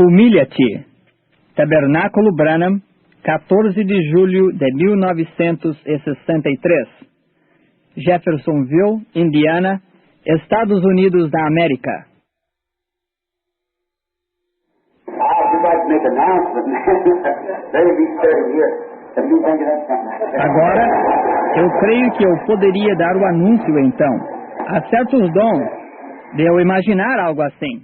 Humilha-te. Tabernáculo Branham, 14 de julho de 1963. Jeffersonville, Indiana, Estados Unidos da América. Agora, eu creio que eu poderia dar o anúncio então. Há certos dons de eu imaginar algo assim.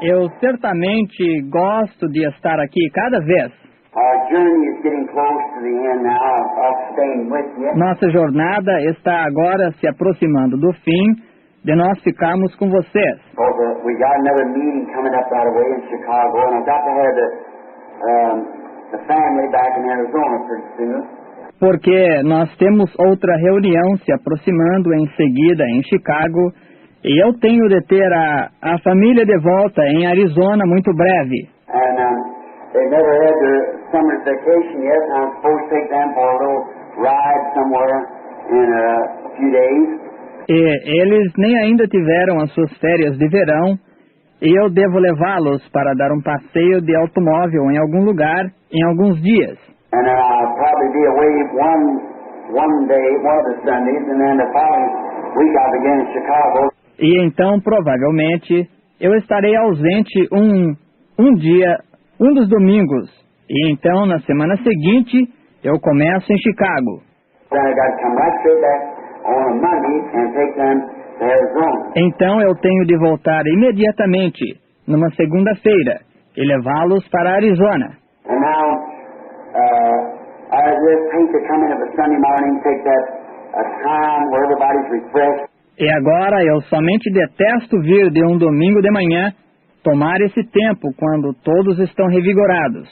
Eu certamente gosto de estar aqui cada vez. Nossa jornada está agora se aproximando do fim de nós ficarmos com vocês. Porque nós temos outra reunião se aproximando em seguida em Chicago, e eu tenho de ter a família de volta em Arizona muito breve. E eles nem ainda tiveram as suas férias de verão, e eu devo levá-los para dar um passeio de automóvel em algum lugar em alguns dias. E então, provavelmente, eu estarei ausente um dia, um dos domingos. E então, na semana seguinte, eu começo em Chicago. Então eu tenho de voltar imediatamente, numa segunda-feira, e levá-los para Arizona. E agora eu somente detesto vir de um domingo de manhã, tomar esse tempo quando todos estão revigorados.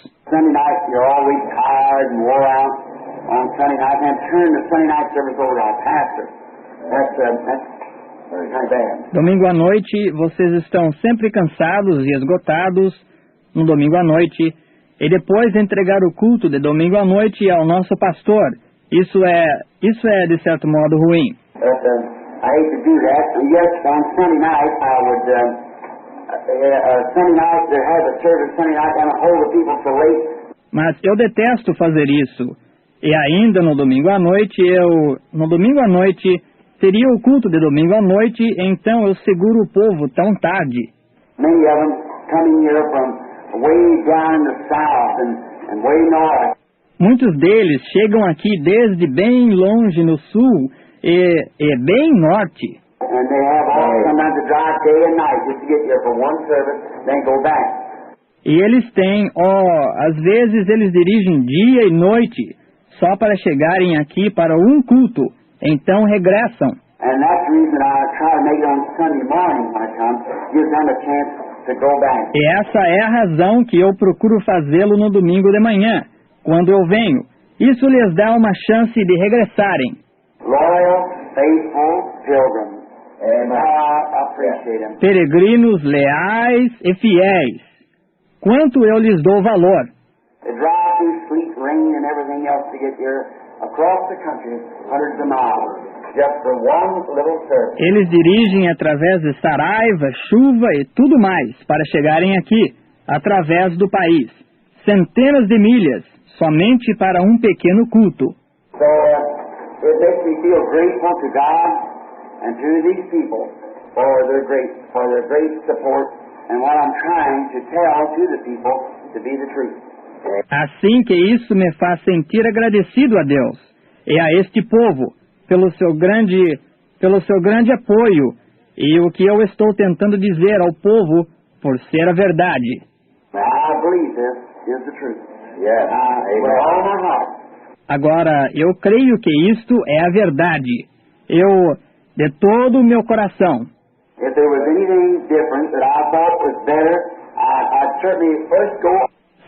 Domingo à noite, vocês estão sempre cansados e esgotados no domingo à noite, e depois entregar o culto de domingo à noite ao nosso pastor. Isso é de certo modo ruim. Mas eu detesto fazer isso. E ainda no domingo à noite, teria o culto de domingo à noite, então eu seguro o povo tão tarde. Muitos deles chegam aqui desde bem longe no sul e bem norte. E eles têm, às vezes eles dirigem dia e noite só para chegarem aqui para um culto. Então regressam. E essa é a razão que eu procuro fazê-lo no domingo de manhã, quando eu venho. Isso lhes dá uma chance de regressarem. Peregrinos leais e fiéis. Quanto eu lhes dou valor. Eles dirigem através de saraiva, chuva e tudo mais para chegarem aqui, através do país. Centenas de milhas, somente para um pequeno culto. Assim que isso me faz sentir agradecido a Deus e a este povo pelo seu grande apoio e o que eu estou tentando dizer ao povo por ser a verdade. Agora, eu creio que isto é a verdade. De todo o meu coração.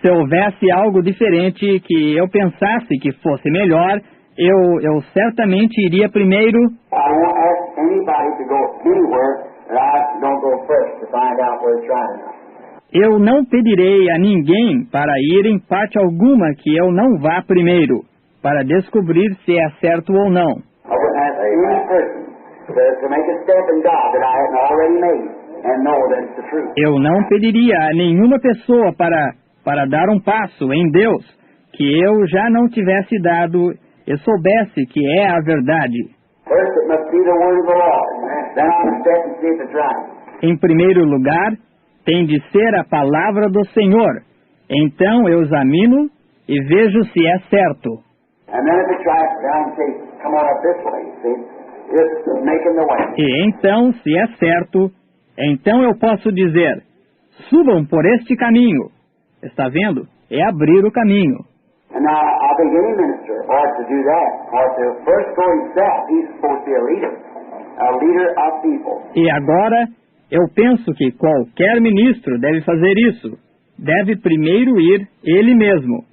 Se houvesse algo diferente que eu pensasse que fosse melhor, eu certamente iria primeiro. Eu não pedirei a ninguém para ir em parte alguma que eu não vá primeiro, para descobrir se é certo ou não. and know that it's the truth. Eu não pediria a nenhuma pessoa para dar um passo em Deus que eu já não tivesse dado e soubesse que é a verdade. First, it must be the word of the Lord. Then I must check and see if it's right. Em primeiro lugar, tem de ser a palavra do Senhor. Então eu examino e vejo se é certo. And then if it's right, then I can say, come on up this way, see? It's making the way. E então, se é certo, então eu posso dizer, subam por este caminho. Está vendo? É abrir o caminho. And now, I think any minister ought to do that. Ought to first go himself. He's supposed to be a leader of people. E agora, eu penso que qualquer ministro deve fazer isso. Deve primeiro ir ele mesmo.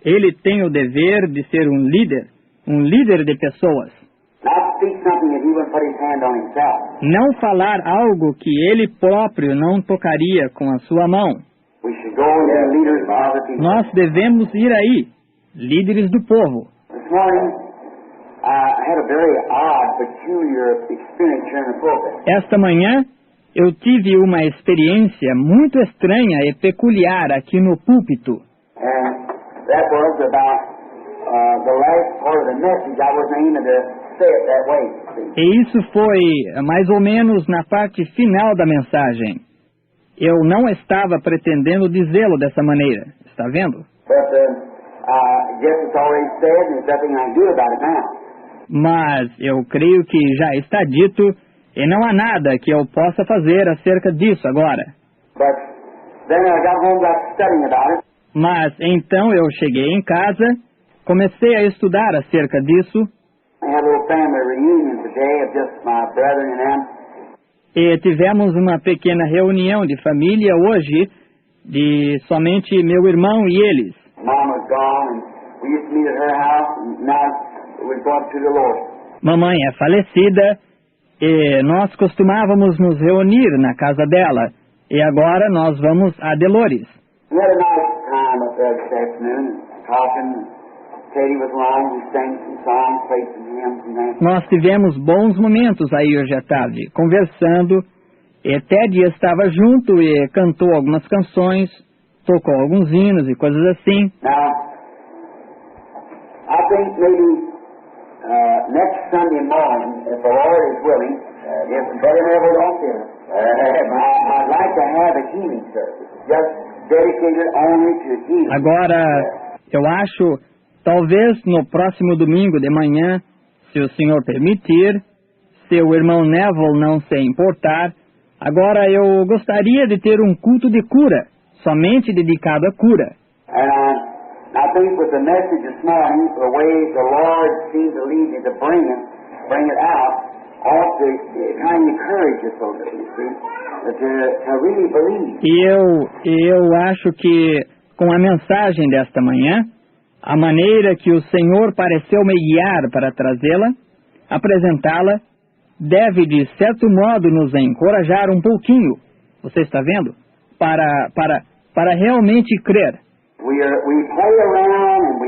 Ele tem o dever de ser um líder de pessoas. Not speak something that he wouldn't put his hand on himself. Não falar algo que ele próprio não tocaria com a sua mão. We should go and be leaders of other people. Nós devemos ir aí, líderes do povo. This morning, I had a very odd, peculiar experience here in the pulpit. Esta manhã, eu tive uma experiência muito estranha e peculiar aqui no púlpito. And that was about the last part of the message. I wasn't aiming to say it that way, see. E isso foi mais ou menos na parte final da mensagem. Eu não estava pretendendo dizê-lo dessa maneira. Está vendo? But I guess it's already said, and there's nothing I can do about it now. Mas eu creio que já está dito e não há nada que eu possa fazer acerca disso agora. But then I got home, got studying about it. Mas então eu cheguei em casa, comecei a estudar acerca disso. I had a little family reunion today of just my brethren and them. E tivemos uma pequena reunião de família hoje, de somente meu irmão e eles. Mom was gone, and we used to meet at her house, and now we're going to the Lord. Mamãe é falecida e nós costumávamos nos reunir na casa dela. E agora nós vamos a Delores. We had a nice time up there this afternoon, talking. Katie was along, we sang some songs, played some hymns and that. Nós tivemos bons momentos aí hoje à tarde, conversando. E Ted estava junto e cantou algumas canções, tocou alguns hinos e coisas assim. Now, I think maybe next Sunday morning, if the Lord is willing, if Brother Neville don't feel it, I'd like to have a healing service, just dedicated only to healing. Agora, eu acho, talvez no próximo domingo de manhã, se o Senhor permitir, se o irmão Neville não se importar, agora eu gostaria de ter um culto de cura, somente dedicado à cura. And I think with the message this morning, the way the Lord seemed to lead me to bring it out, ought to kind of encourage us a little bit, you see, to really believe. E eu acho que com a mensagem desta manhã, a maneira que o Senhor pareceu me guiar para trazê-la, apresentá-la, deve de certo modo nos encorajar um pouquinho. Você está vendo? Para realmente crer. We play around and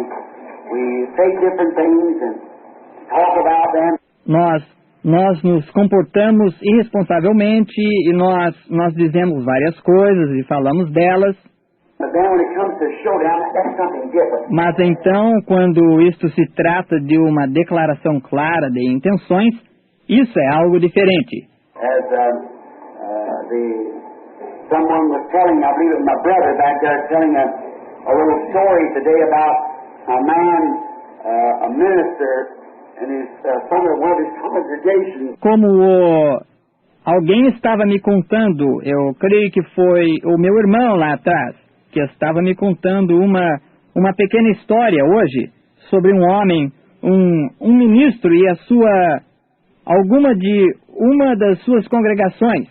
we say different things and talk about them. Nós nos comportamos irresponsavelmente e nós dizemos várias coisas e falamos delas. But then when it comes to showdown, that's something different. Mas então, quando isto se trata de uma declaração clara de intenções, isso é algo diferente. As someone was telling, I believe it was my brother back there, telling a little story today about a man, a minister, and his son of one of his congregations. Como alguém estava me contando, eu creio que foi o meu irmão lá atrás, que estava me contando uma pequena história hoje sobre um homem, um ministro e uma das suas congregações.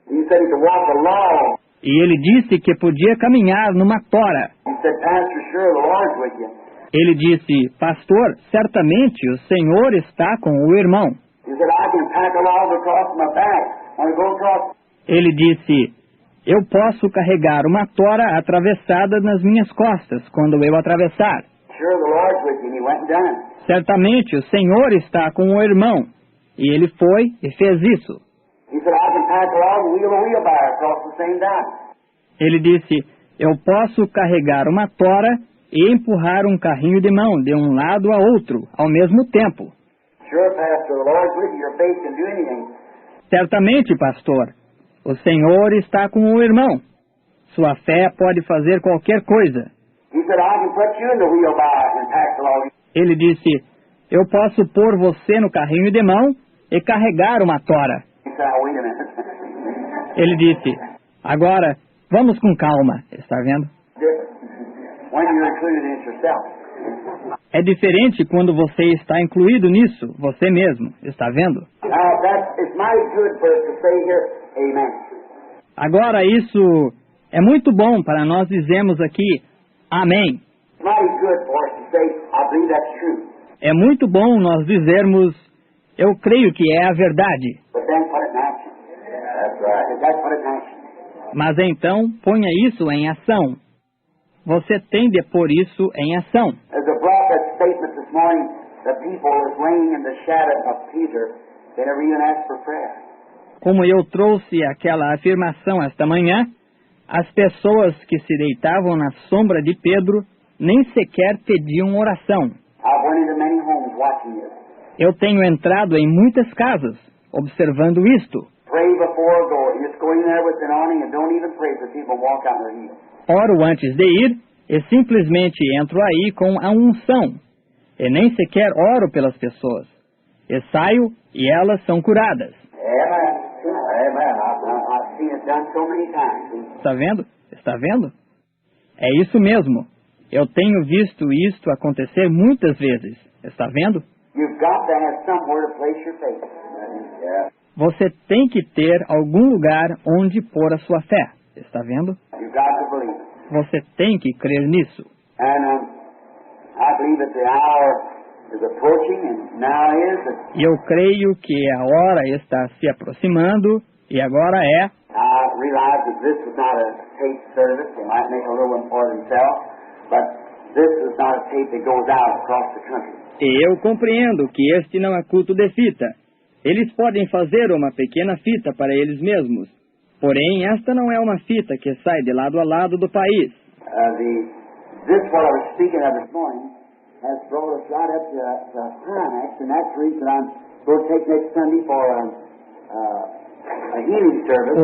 He said he could walk along. E ele disse que podia caminhar numa tora. He said, Pastor, sure the Lord's with you. Ele disse, pastor, certamente o Senhor está com o irmão. He said, I can pack a log across my back when I go across. Ele disse, eu posso carregar uma tora atravessada nas minhas costas quando eu atravessar. Sure the Lord's with you. And he went and done it. Certamente o Senhor está com o irmão. E ele foi e fez isso. He said, I can pack a log and wheel a wheelbarrow across the same time. Ele disse, eu posso carregar uma tora e empurrar um carrinho de mão de um lado a outro, ao mesmo tempo. Sure, Pastor, the Lord's with you. Your faith can do anything. Certamente, pastor, o Senhor está com o irmão. Sua fé pode fazer qualquer coisa. He said, I can put you in the wheelbarrow and pack the log. Ele disse, eu posso pôr você no carrinho de mão e carregar uma tora. He said, oh, wait a minute. Ele disse, agora, vamos com calma, está vendo? When you're included in it yourself. É diferente quando você está incluído nisso, você mesmo, está vendo? It's mighty good for us to say here, amen. Agora isso é muito bom para nós dizermos aqui, amém. It's mighty good for us to say, I believe that's true. É muito bom nós dizermos, eu creio que é a verdade. But then put it in action. That's right. That's put it in action. Mas então, ponha isso em ação. Você tem de pôr isso em ação. As I brought that statement this morning, the people is laying in the shadow of Peter, they never even asked for prayer. Como eu trouxe aquela afirmação esta manhã, as pessoas que se deitavam na sombra de Pedro nem sequer pediam oração. I went into many homes watching this. Eu tenho entrado em muitas casas, observando isto. Pray before going. Just go in there with an awning and don't even pray for people walk out in their heels. Oro antes de ir e simplesmente entro aí com a unção. E nem sequer oro pelas pessoas. E saio e elas são curadas. Amen. Amen. I've seen it done so many times. Está vendo? Está vendo? É isso mesmo. Eu tenho visto isto acontecer muitas vezes. Está vendo? You've got to have somewhere to place your faith. Yeah. Você tem que ter algum lugar onde pôr a sua fé. Está vendo? You've got to believe. Você tem que crer nisso. And I believe that the hour is approaching, and now is. E eu creio que a hora está se aproximando, e agora é. I realize that this is not a tape service. They might make a little one for themselves, but this is not a tape that goes out across the country. E eu compreendo que este não é culto de fita. Eles podem fazer uma pequena fita para eles mesmos. Porém, esta não é uma fita que sai de lado a lado do país. This what I was speaking of this morning has brought us right up to climax, and that's the reason I'm going to take next Sunday for a healing service.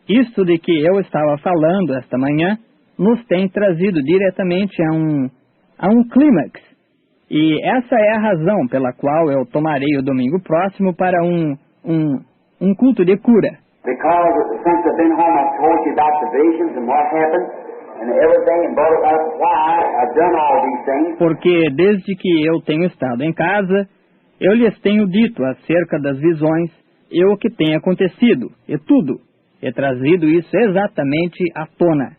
Isto de que eu estava falando esta manhã nos tem trazido diretamente a um clímax. E essa é a razão pela qual eu tomarei o domingo próximo para um culto de cura. Because since I've been home, I've told you about the visions and what happened and everything, and brought up why I've done all these things. Porque desde que eu tenho estado em casa, eu lhes tenho dito acerca das visões e o que tem acontecido, e tudo, e trazido isso exatamente à tona.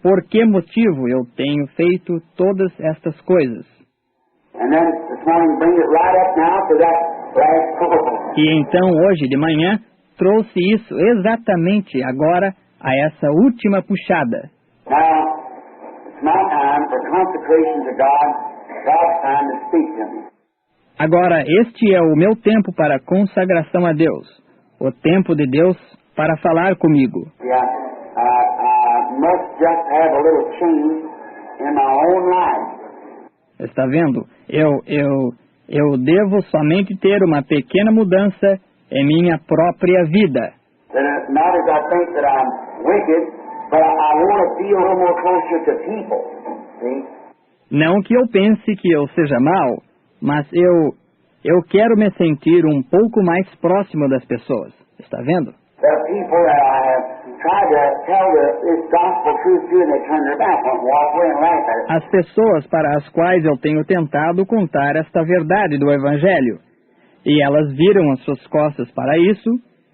Por que motivo eu tenho feito todas estas coisas? And then this morning, bring it right up now to that last pull. E então, hoje de manhã, trouxe isso exatamente agora a essa última puxada. Now, it's my time for consecration to God, God's time to speak to me. Agora, este é o meu tempo para consagração a Deus, o tempo de Deus para falar comigo. Yeah, I must just have a little change in my own life. Está vendo? Eu devo somente ter uma pequena mudança em minha própria vida. Not as I think that I'm wicked, but I want to feel a little more closer to people. See? Não que eu pense que eu seja mau, mas eu quero me sentir um pouco mais próximo das pessoas. Está vendo? There are people that I have tried to tell this gospel truth to, and they turn their back on, walk away and laugh at it. As pessoas para as quais eu tenho tentado contar esta verdade do Evangelho, e elas viram as suas costas para isso,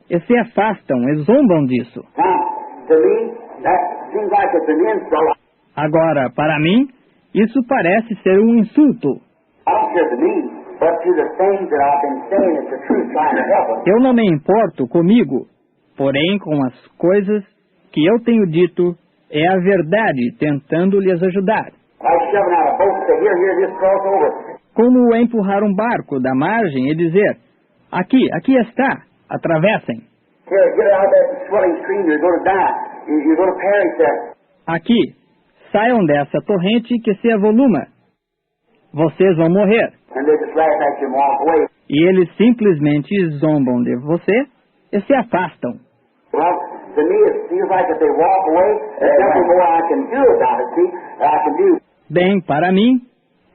e se afastam e zombam disso. Now, to me, that seems like it's an insult. Agora, para mim, isso parece ser um insulto. I don't care to me, but to the things that I've been saying is the truth, trying to help them. Eu não me importo comigo, porém com as coisas que eu tenho dito é a verdade, tentando lhes ajudar. Like shoving out a boat and say, here, just cross over. Como empurrar um barco da margem e dizer, aqui está, atravessem. Here, get out of that swelling stream. You're going to die. You're going to perish there. Aqui, saiam dessa torrente que se avoluma. Vocês vão morrer. And they just laugh at you and walk away. E eles simplesmente zombam de você e se afastam. Well, to me, it feels like if they walk away, there's nothing more I can do about it, see, that I can do. Bem, para mim,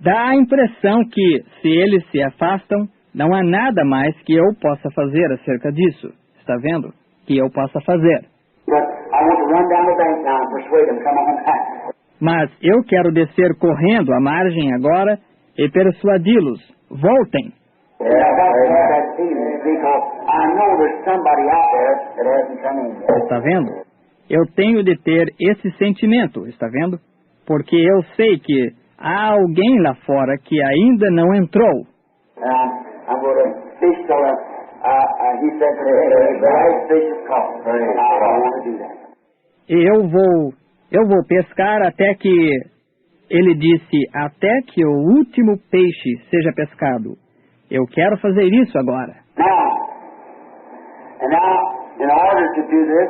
dá a impressão que, se eles se afastam, não há nada mais que eu possa fazer acerca disso. Está vendo? Que eu possa fazer. But I want to run down the bank now and persuade them, come on back. Mas eu quero descer correndo à margem agora e persuadi-los. Voltem. Yeah, I've got to have that feeling, because I know there's somebody out there that hasn't come in yet. Está vendo? Eu tenho de ter esse sentimento, está vendo? Porque eu sei que há alguém lá fora que ainda não entrou. I'm going to fish till he said the right fish is caught. I don't want to do that. E eu vou pescar até que, ele disse, até que o último peixe seja pescado. Eu quero fazer isso agora. Now, in order to do this,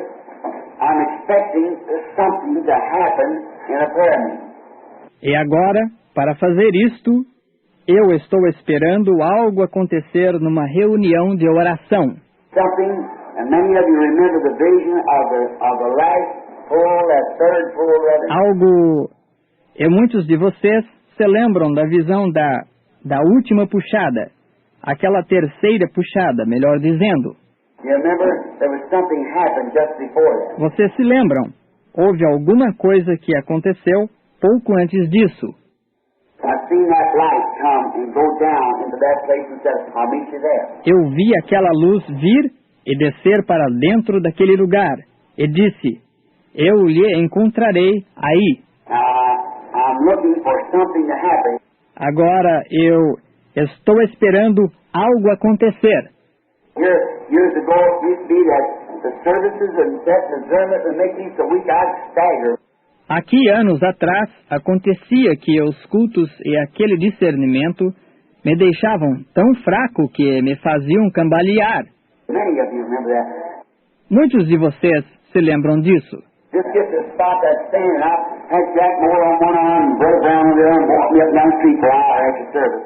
I'm expecting something to happen in a prayer meeting. E agora, para fazer isto, eu estou esperando algo acontecer numa reunião de oração. Something, and many of you remember the vision of the last pull, that third pull, rather. Algo... E muitos de vocês se lembram da visão da última puxada. Aquela terceira puxada, melhor dizendo. You remember there was something happened just before that. Vocês se lembram? Houve alguma coisa que aconteceu pouco antes disso. I've seen that light come and go down into that place and said, I'll meet you there. Eu vi aquela luz vir e descer para dentro daquele lugar. E disse, eu lhe encontrarei aí. I'm looking for something to happen. Agora eu estou esperando algo acontecer. Years ago, it used to be that the services and that discernment would make me so weak I'd stagger. Aqui, anos atrás, acontecia que os cultos e aquele discernimento me deixavam tão fraco que me faziam cambalear. Many of you remember that. Muitos de vocês se lembram disso. Just get to the spot that's standing up, had Jack Moore on one arm and Brother Brown on the other and walk me up down the street for an hour after service.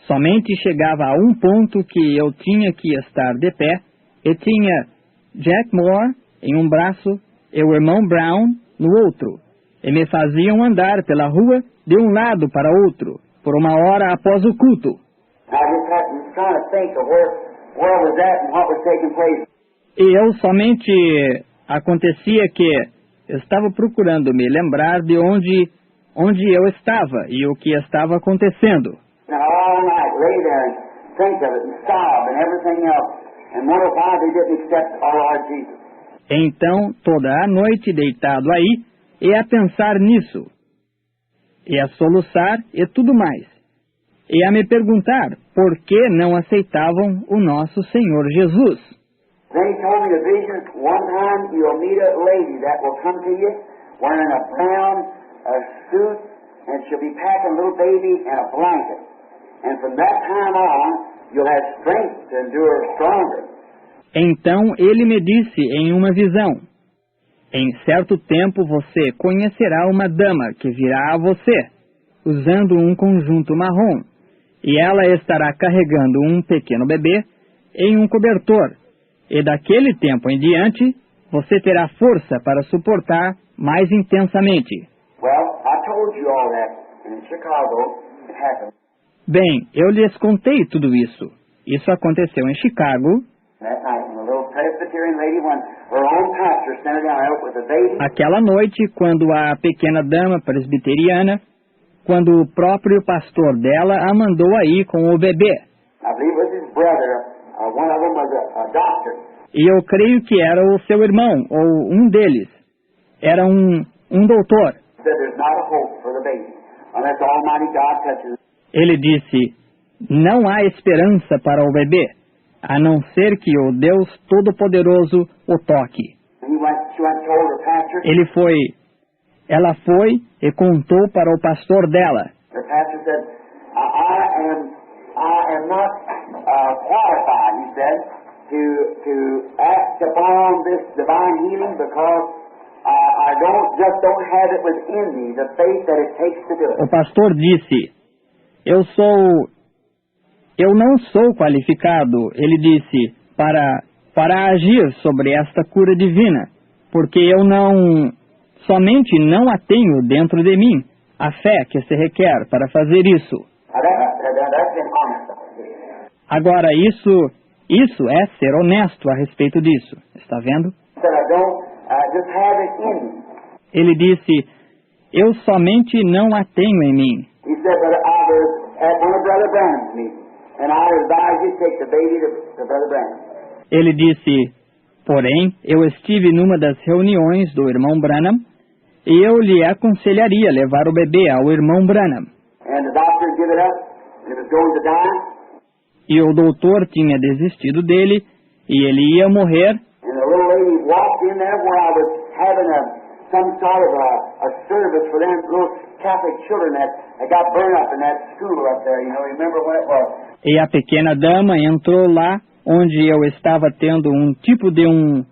Somente chegava a um ponto que eu tinha que estar de pé e tinha Jack Moore em um braço e o irmão Brown no outro. E me faziam andar pela rua de um lado para outro, por uma hora após o culto. E eu somente acontecia que estava procurando me lembrar de onde eu estava e o que estava acontecendo. Então, toda a noite deitado aí, e a pensar nisso, e a soluçar e tudo mais, e a me perguntar por que não aceitavam o nosso Senhor Jesus. Then he told me the vision, one time you'll meet a lady that will come to you wearing a brown suit, and she'll be packing a little baby and a blanket. And from that time on, you'll have strength to endure stronger. Então ele me disse em uma visão, em certo tempo você conhecerá uma dama que virá a você, usando um conjunto marrom, e ela estará carregando um pequeno bebê em um cobertor, e daquele tempo em diante, você terá força para suportar mais intensamente. Well, I told you all that, and in Chicago, it happened. Bem, eu lhes contei tudo isso. Isso aconteceu em Chicago. Aquela noite, quando a pequena dama presbiteriana, quando o próprio pastor dela a mandou aí com o bebê. E eu creio que era o seu irmão, ou um deles. Era um doutor. Ele disse, não há esperança para o bebê, a não ser que o Deus Todo-Poderoso o toque. Ela foi e contou para o pastor dela. to act upon this divine healing because I don't have it within me, the faith that it takes to do it. O pastor disse, eu não sou qualificado, ele disse, para agir sobre esta cura divina, porque eu somente não a tenho dentro de mim, a fé que se requer para fazer isso. Agora, isso é ser honesto a respeito disso, está vendo? Ele disse, eu somente não a tenho em mim. Ele disse, porém, eu estive numa das reuniões do irmão Branham e eu lhe aconselharia levar o bebê ao irmão Branham. E o doutor tinha desistido dele e ele ia morrer. E a pequena dama entrou lá onde eu estava tendo um tipo de um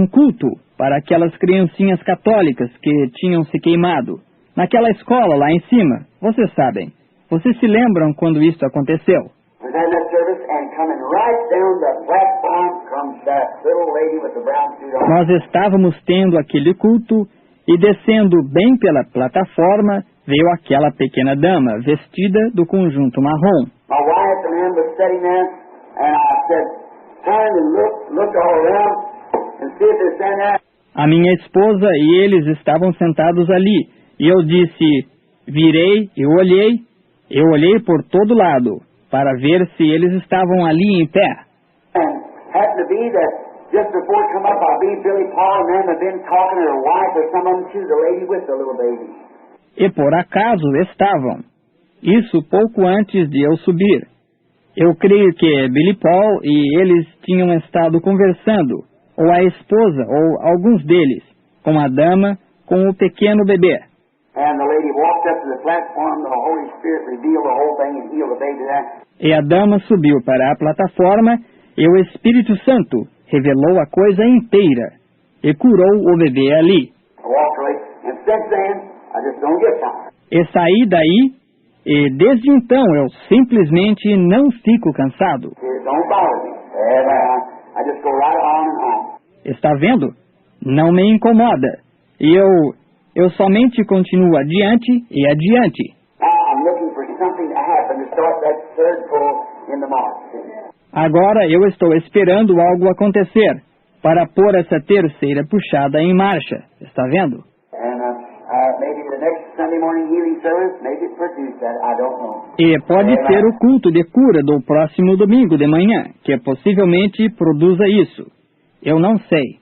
culto para aquelas criancinhas católicas que tinham se queimado. Naquela escola lá em cima, vocês sabem. Vocês se lembram quando isso aconteceu? Nós estávamos tendo aquele culto e descendo bem pela plataforma veio aquela pequena dama vestida do conjunto marrom. A minha esposa e eles estavam sentados ali e eu disse, virei e olhei por todo lado para ver se eles estavam ali em pé. E por acaso estavam. Isso pouco antes de eu subir. Eu creio que Billy Paul e eles tinham estado conversando, ou a esposa, ou alguns deles, com a dama, com o pequeno bebê. E a dama subiu para a plataforma e o Espírito Santo revelou a coisa inteira e curou o bebê ali. E saí daí e desde então eu simplesmente não fico cansado. Está vendo? Não me incomoda. E eu somente continuo adiante e adiante. Agora eu estou esperando algo acontecer para pôr essa terceira puxada em marcha. Está vendo? E pode ser o culto de cura do próximo domingo de manhã, que possivelmente produza isso. Eu não sei.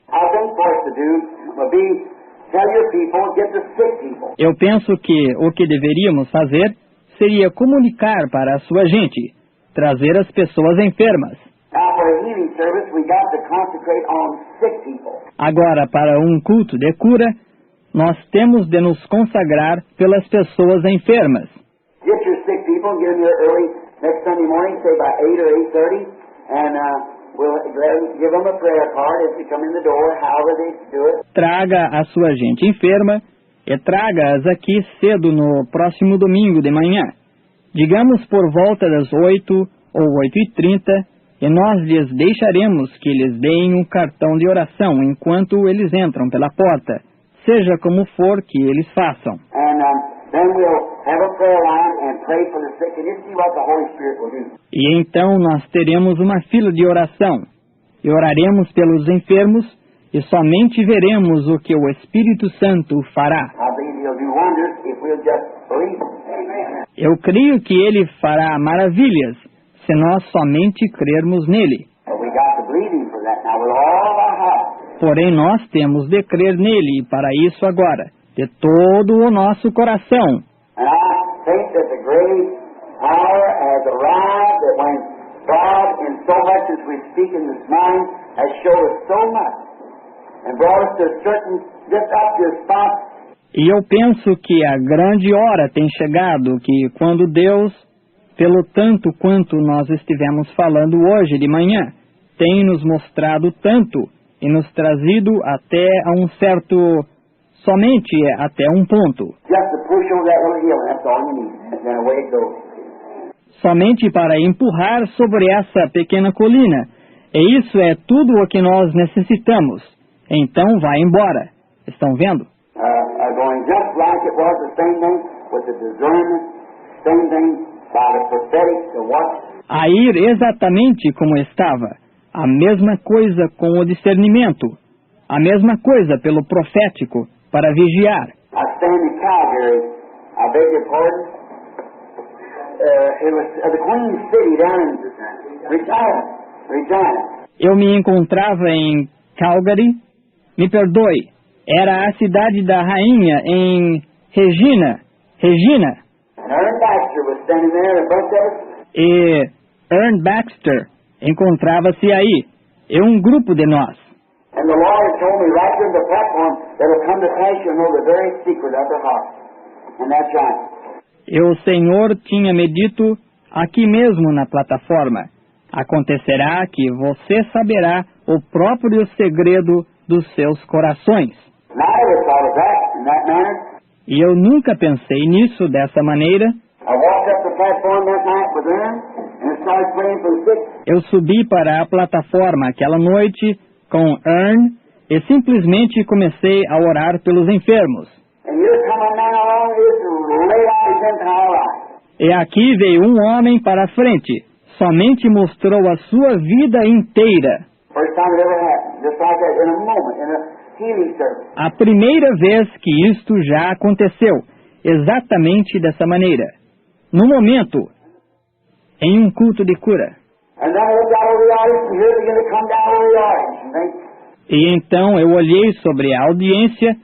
Eu penso que o que deveríamos fazer seria comunicar para a sua gente, trazer as pessoas enfermas. Agora, para um culto de cura, nós temos de nos consagrar pelas pessoas enfermas. Traga a sua gente enferma e traga-as aqui cedo no próximo domingo de manhã. Digamos por volta das 8 ou 8h30, e nós lhes deixaremos que lhes deem um cartão de oração enquanto eles entram pela porta, seja como for que eles façam. E então nós teremos uma fila de oração, e oraremos pelos enfermos, e somente veremos o que o Espírito Santo fará. Eu creio que Ele fará maravilhas, se nós somente crermos nele. Porém, nós temos de crer nele para isso agora, de todo o nosso coração. E eu penso que a grande hora tem chegado, que quando Deus, pelo tanto quanto nós estivemos falando hoje de manhã, tem nos mostrado tanto e nos trazido até a um certo, somente até um ponto. Just to push over that little hill, and that's all you need. And then away it goes. Somente para empurrar sobre essa pequena colina. E isso é tudo o que nós necessitamos. Então vai embora. Estão vendo? Going just like it was, the same thing with the discernment, same thing by the prophetic, the watch. A ir exatamente como estava. A mesma coisa com o discernimento. A mesma coisa pelo profético, para vigiar. I stand in Calgary, I beg your pardon. It was the Queen City down in Regina. Eu me encontrava em Calgary. Me perdoe. Era a cidade da rainha em Regina. And Ern Baxter was standing there, and both of us. E Ern Baxter encontrava-se aí. E um grupo de nós. And the Lord told me right there on the platform that it'll come to pass, you'll know the very secret of their heart. And that's right. E o Senhor tinha me dito aqui mesmo na plataforma. Acontecerá que você saberá o próprio segredo dos seus corações. And I never thought of that in that manner. E eu nunca pensei nisso dessa maneira. I walked up the platform that night with Ern and started praying for the sick. Eu subi para a plataforma aquela noite com Ern e simplesmente comecei a orar pelos enfermos. And here come a man along who's laid out his entire life. E aqui veio um homem para a frente. Somente mostrou a sua vida inteira. First time it ever happened. Just like that, in a moment, in a healing service. A primeira vez que isto já aconteceu. Exatamente dessa maneira. No momento, em um culto de cura. And then I looked out over the audience, and here began to come down over the audience. You think? E então eu olhei sobre a audiência,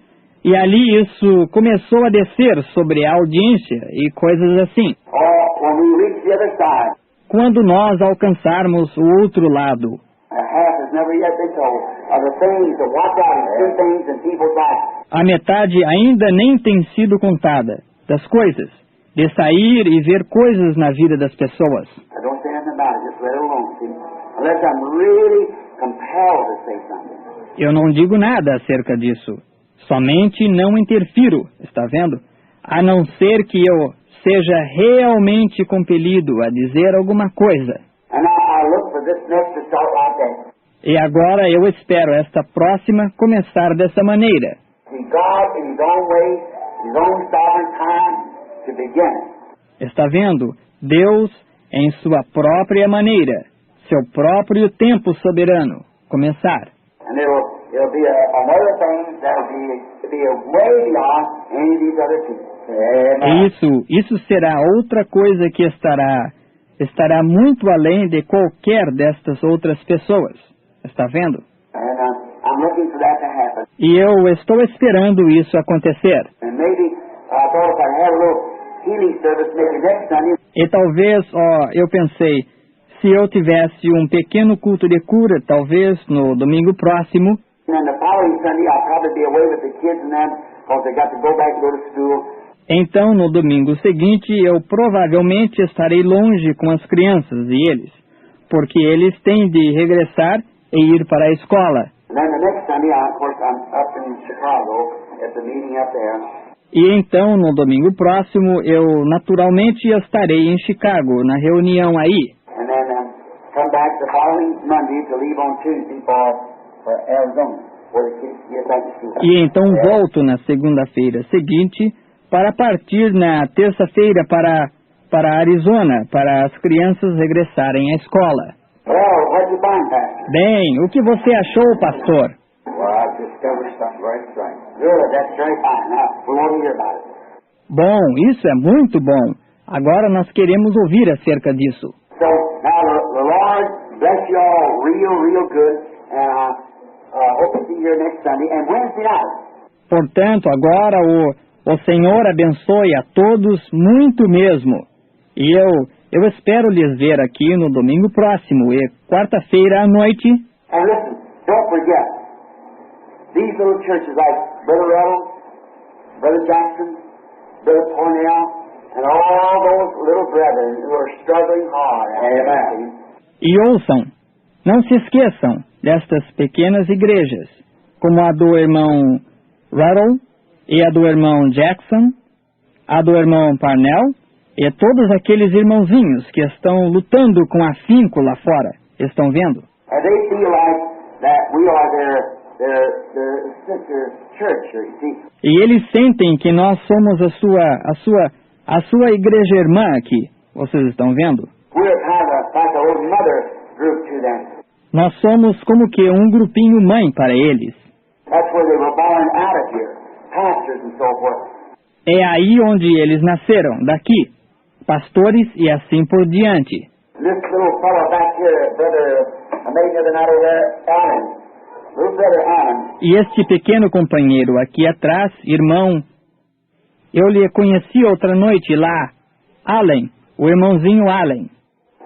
e ali isso começou a descer sobre a audiência, e coisas assim. Oh, when we reached the other side, Quando nós alcançarmos o outro lado, half has never yet been told of the things, to watch out and see things in people's lives. a metade ainda nem tem sido contada das coisas, de sair e ver coisas na vida das pessoas. I don't say nothing about it, just let it alone, see? Unless I'm really compelled to say something. Eu não digo nada acerca disso. Somente não interfiro, está vendo? A não ser que eu seja realmente compelido a dizer alguma coisa. And I look for this next to start like that. E agora eu espero esta próxima começar dessa maneira. See, God in His own way, His own sovereign time to begin it. Está vendo? Deus, em sua própria maneira, seu próprio tempo soberano, começar. And it'll be another thing that'll be way beyond any of these other people. E isso será outra coisa que estará muito além de qualquer destas outras pessoas. Está vendo? And I'm looking for that to happen. E eu estou esperando isso acontecer. And maybe I thought if I had a little healing service maybe next Sunday, E talvez, eu pensei, se eu tivesse um pequeno culto de cura, talvez no domingo próximo, and then the following Sunday I'll probably be away with the kids and them because they got to go back and go to school. então no domingo seguinte eu provavelmente estarei longe com as crianças e eles, porque eles têm de regressar e ir para a escola. And then the next Sunday, of course, I'm up in Chicago at the meeting up there. E então no domingo próximo eu naturalmente estarei em Chicago, na reunião aí. And then come back the following Monday to leave on Tuesday for Arizona, where the kids get back to school. E então volto na segunda-feira seguinte para partir na terça-feira para Arizona, para as crianças regressarem à escola. Well, what'd you find, Pastor? Bem, o que você achou, pastor? Well, I discovered something very strange. Good, that's very fine. Now, we want to hear about it. Bom, isso é muito bom. Agora nós queremos ouvir acerca disso. So, now the Lord bless you all real good, and I hope to see you here next Sunday and Wednesday night. Portanto, agora o Senhor abençoe a todos muito mesmo. E eu espero lhes ver aqui no domingo próximo e quarta-feira à noite. And listen, don't forget, these little churches like Brother Reynolds, Brother Jackson, Brother Cornell, and all those little brethren who are struggling hard. Amen. E ouçam, Não se esqueçam destas pequenas igrejas, como a do irmão Rattle e a do irmão Jackson, a do irmão Parnell e todos aqueles irmãozinhos que estão lutando com afinco lá fora. Estão vendo? And they feel like that we are their sister church, you see. E eles sentem que nós somos a sua igreja irmã aqui. Vocês estão vendo? We're kind of like a little mother group to them. Nós somos como que um grupinho mãe para eles. That's where they were born out of here, pastors and so forth. É aí onde eles nasceram, daqui, pastores e assim por diante. This little fellow back here, brother, maybe the other night over there, Alan, little brother Alan. E este pequeno companheiro aqui atrás, irmão, eu lhe conheci outra noite lá, Allen, o irmãozinho Allen.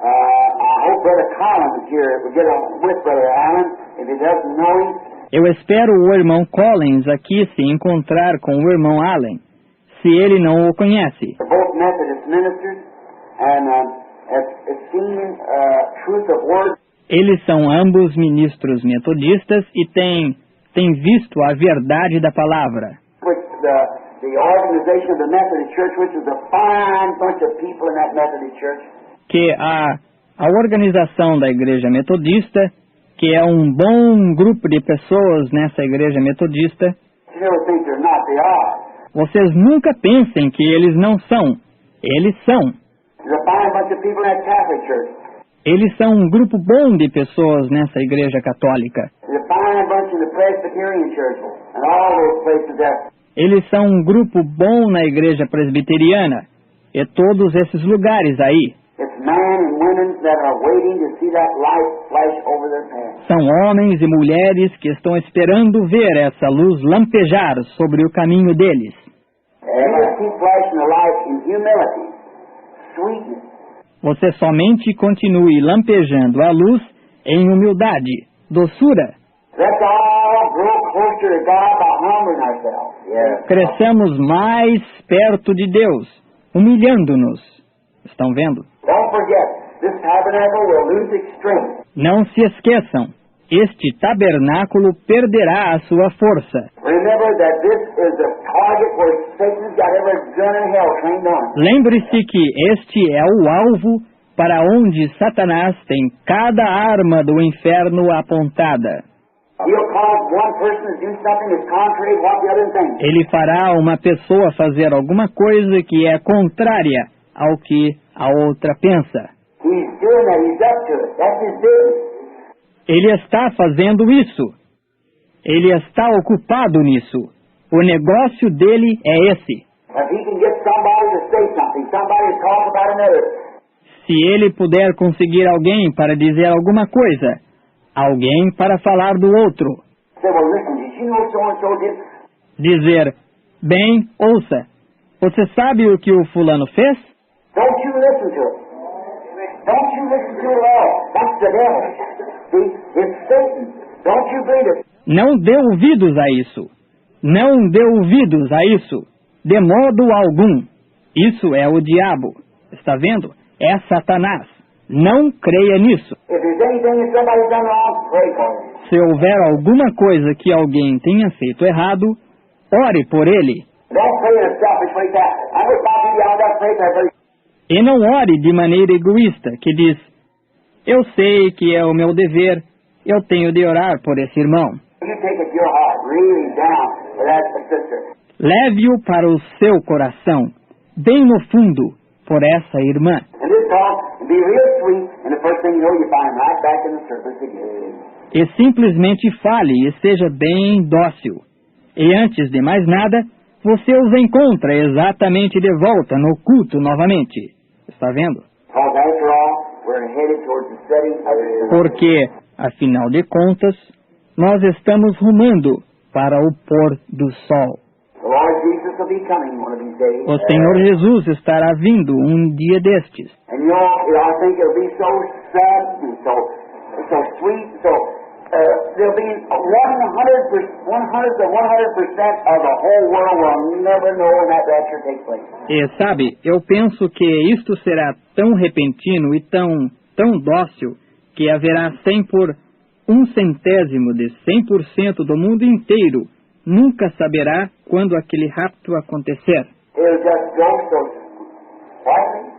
I hope Brother Collins here will get on with Brother Alan. If he doesn't know him, Eu espero o irmão Collins aqui se encontrar com o irmão Allen, se ele não o conhece. they're both Methodist ministers and have seen truth of word. Eles são ambos ministros metodistas e têm visto a verdade da palavra, Which the organization of the Methodist Church, which is a fine bunch of people in that Methodist Church, que a organização da igreja metodista, que é um bom grupo de pessoas nessa igreja metodista, you never think they're not, they are. vocês nunca pensem que eles não são. Eles são. There's a fine bunch of people in that Catholic Church. Eles são um grupo bom de pessoas nessa igreja católica. There's a fine bunch in the Presbyterian Church and all those places there. Eles são um grupo bom na igreja presbiteriana e todos esses lugares aí. It's men and women that are waiting to see that light flash over their path. São homens e mulheres que estão esperando ver essa luz lampejar sobre o caminho deles. And just keep flashing the light in humility, sweetness. Você somente continue lampejando a luz em humildade, doçura. Let's all grow closer to God by humbling ourselves. Yes. Crescemos mais perto de Deus, humilhando-nos. Estão vendo? Don't forget, this tabernacle will lose its strength. Não se esqueçam, este tabernáculo perderá a sua força. Remember that this is the target where Satan's got every gun in hell trained on. Lembre-se que este é o alvo para onde Satanás tem cada arma do inferno apontada. He'll cause one person to do something that's contrary to what the other thinks. Ele fará uma pessoa fazer alguma coisa que é contrária ao que a outra pensa. He's doing that. He's up to it. That's his business. Ele está fazendo isso. Ele está ocupado nisso. O negócio dele é esse. If he can get somebody to say something, somebody to talk about another, Se ele puder conseguir alguém para dizer alguma coisa, alguém para falar do outro, say, well, listen, did you know so-and-so did? dizer, bem, ouça, você sabe o que o fulano fez? Don't you listen to it. Don't you listen to it at all. That's the devil. See, it's Satan. Don't you believe it. Não dê ouvidos a isso. Não dê ouvidos a isso. De modo algum. Isso é o diabo. Está vendo? É Satanás. Não creia nisso. If there's anything that somebody's done wrong, pray for him. Se houver alguma coisa que alguém tenha feito errado, ore por ele. Don't pray in a selfish way that I wish I could got pray for everybody. E não ore de maneira egoísta, que diz, eu sei que é o meu dever, eu tenho de orar por esse irmão. You take it to your heart, really down for that sister. Leve-o para o seu coração, bem no fundo, por essa irmã. And this talk will be real sweet, and the first thing you know, you find him right back in the service again. E simplesmente fale e seja bem dócil. E antes de mais nada, você os encontra exatamente de volta no culto novamente. Está vendo? Because after all, we're headed towards the setting of the sun. Porque, afinal de contas, nós estamos rumando para o pôr do sol. The Lord Jesus will be coming one of these days. O Senhor Jesus estará vindo um dia destes. And I think it'll be so sad and so sweet, there'll be 100% of the whole world will never know when that rapture takes place. E sabe, eu penso que isto será tão repentino e tão dócil que haverá 100 por 1/100º de 100% do mundo inteiro, nunca saberá quando aquele rapto acontecer. It'll just go so quietly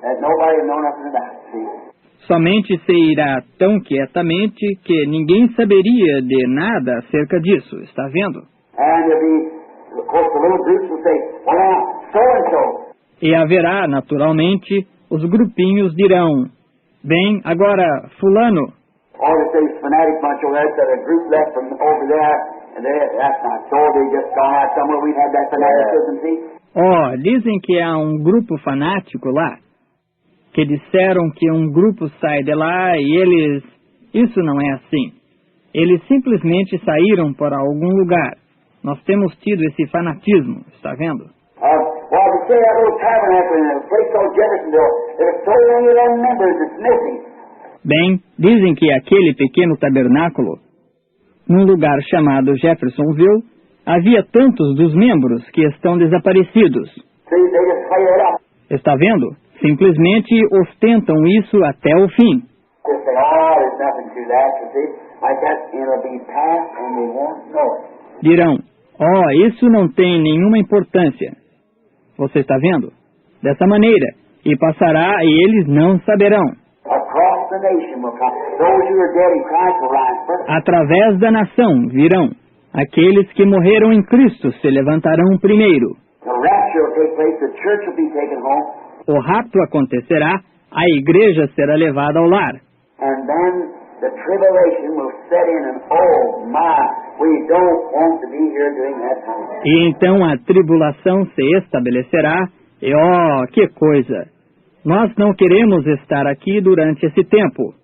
that nobody will know nothing about it. See? Somente se irá tão quietamente que ninguém saberia de nada acerca disso, está vendo? And there'll be, of course, the little groups will say, well, now, so-and-so. E haverá, naturalmente, os grupinhos dirão, bem, agora, fulano. Or they say, this fanatic bunch over there, that a group left from over there, and that's not so, they just gone out somewhere, we've had that fanaticism, see? Dizem que há um grupo fanático lá, que disseram que um grupo sai de lá e eles... Isso não é assim. Eles simplesmente saíram para algum lugar. Nós temos tido esse fanatismo, está vendo? Well, they say that little tabernacle in a place called Jeffersonville, there's so many of them members that's missing. Bem, dizem que aquele pequeno tabernáculo, num lugar chamado Jeffersonville, havia tantos dos membros que estão desaparecidos. See, they just play it up. Está vendo? Simplesmente ostentam isso até o fim. They say, oh, there's nothing to that, you see. Like that, it'll be past and they won't know it. Dirão, isso não tem nenhuma importância. Você está vendo? Dessa maneira, e passará e eles não saberão. Across the nation will come. Those who are dead in Christ will rise first. Através da nação virão. Aqueles que morreram em Cristo se levantarão primeiro. The rapture will take place, the church will be taken home. O rapto acontecerá, a igreja será levada ao lar. And then the tribulation will set in and, oh my, we don't want to be here during that time. E então a tribulação se estabelecerá, e que coisa! Nós não queremos estar aqui durante esse tempo.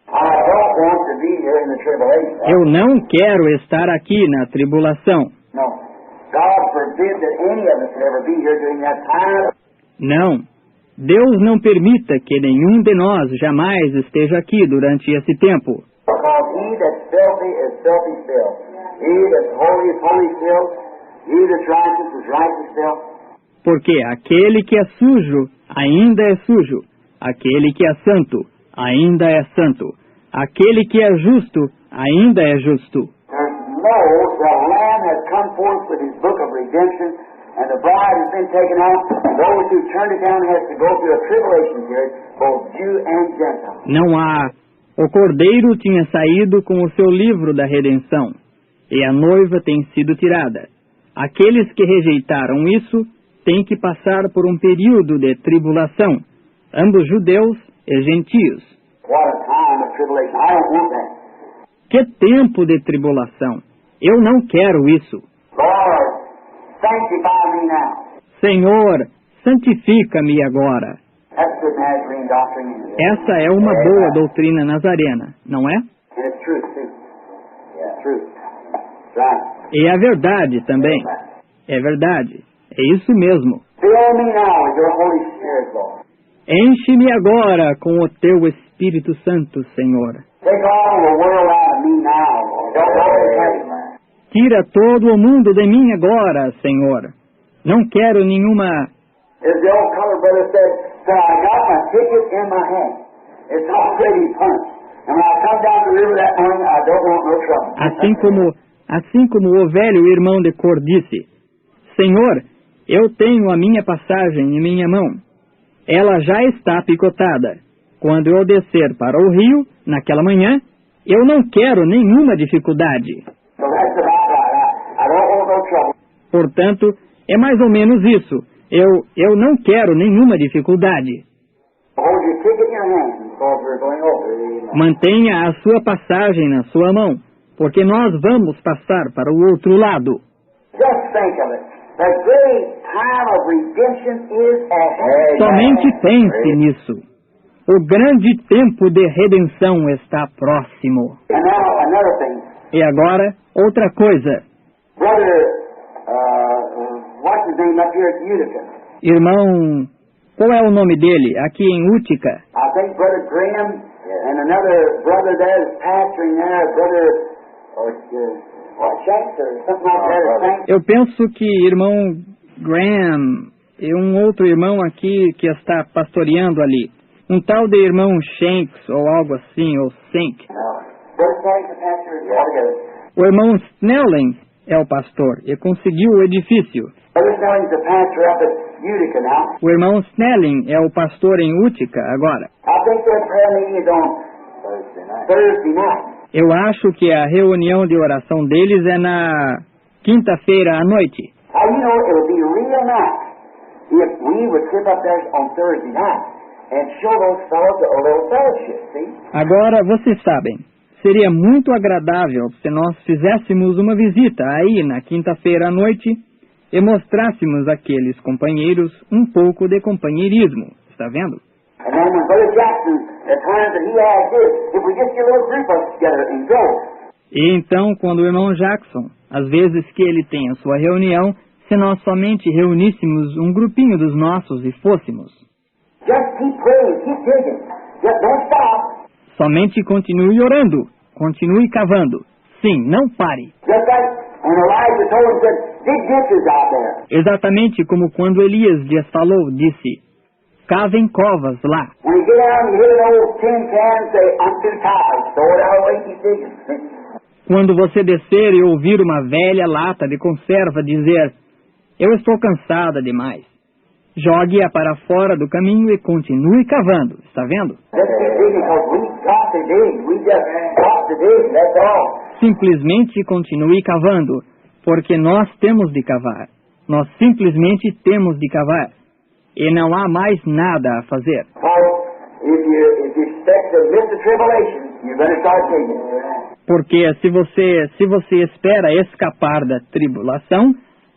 I don't want to be here in the tribulation. Eu não quero estar aqui na tribulação. No. God forbid that any of us would ever be here during that time. Não. Deus não permita que nenhum de nós jamais esteja aqui durante esse tempo. Because he that's filthy is filthy still. He that's holy is holy still. He that's righteous is righteous still. Porque aquele que é sujo ainda é sujo. Aquele que é santo ainda é santo. Aquele que é justo ainda é justo. The Lamb has come forth with his book of redemption, and the bride has been taken out. Those who turned it down has to go through a tribulation period, both Jew and Gentile. Não há. O Cordeiro tinha saído com o seu livro da redenção, e a noiva tem sido tirada. Aqueles que rejeitaram isso têm que passar por um período de tribulação, ambos judeus e gentios. What a time of tribulation. I don't want that. Que tempo de tribulação! Eu não quero isso. Lord, sanctify me now. Senhor, santifica-me agora. That's good Nazarene doctrine, isn't it? Essa é uma boa doutrina nazarena, não é? And it's truth, too. Yeah, truth. That's right. E é verdade também. É verdade. É isso mesmo. Fill me now with your Holy Spirit, Lord. Enche-me agora com o teu Espírito Santo, Senhor. Take all the world out of me now, Lord. Don't let it happen. Tira todo o mundo de mim agora, Senhor. Não quero nenhuma... As the old colored brother said, I got my ticket in my hand. It's already punched. And when I come down the river that morning, I don't want no trouble. Assim como o velho irmão de cor disse, Senhor, eu tenho a minha passagem em minha mão. Ela já está picotada. Quando eu descer para o rio, naquela manhã, eu não quero nenhuma dificuldade. So that's about right. I don't want no trouble. Portanto, é mais ou menos isso. Eu não quero nenhuma dificuldade. Hold your ticket in your hand because we're going over. Mantenha a sua passagem na sua mão, porque nós vamos passar para o outro lado. Just think of it. The great time of redemption is at hand. Somente pense nisso. O grande tempo de redenção está próximo. And now another thing. E agora, outra coisa. Brother, what's his name up here at Utica? Irmão, qual é o nome dele aqui em Utica? I think Brother Graham and another brother there is pastoring there, Shanks or something like that. Eu penso que irmão Graham e um outro irmão aqui que está pastoreando ali. Um tal de irmão Shanks, ou algo assim, ou Sink. Brother Snelling's the pastor. Yeah, together. O irmão Snelling é o pastor e conseguiu o edifício. Brother Snelling's the pastor up at Utica now. O irmão Snelling é o pastor em Utica agora. I think their prayer meeting is on Thursday night. Eu acho que a reunião de oração deles é na quinta-feira à noite. Now, you know, it would be real nice if we would sit up there on Thursday night and show those fellows a little fellowship, see? Agora, vocês sabem, seria muito agradável se nós fizéssemos uma visita aí na quinta-feira à noite e mostrássemos àqueles companheiros um pouco de companheirismo. Está vendo? And then when Brother Jackson, the times that he has this, if we just get a little group of us together and go, E então, quando o irmão Jackson, às vezes que ele tem a sua reunião, se nós somente reuníssemos um grupinho dos nossos e fôssemos. just keep praying, keep digging. Just don't stop. Somente continue orando, continue cavando. Sim, não pare. Just like when Elijah told him, said, dig ditches out there. Exatamente como quando Elias lhes falou, disse, cavem covas lá. When you get out and you hit an old tin can, say, I'm too tired. Throw it out away, keep digging. Quando você descer e ouvir uma velha lata de conserva dizer, eu estou cansada demais, jogue-a para fora do caminho e continue cavando. Está vendo? Just keep digging because we've got to dig. We just got to dig, that's all. Simplesmente continue cavando, porque nós temos de cavar. Nós simplesmente temos de cavar. E não há mais nada a fazer. Because if you expect to miss the tribulation, you're going to start digging. Porque se você espera escapar da tribulação,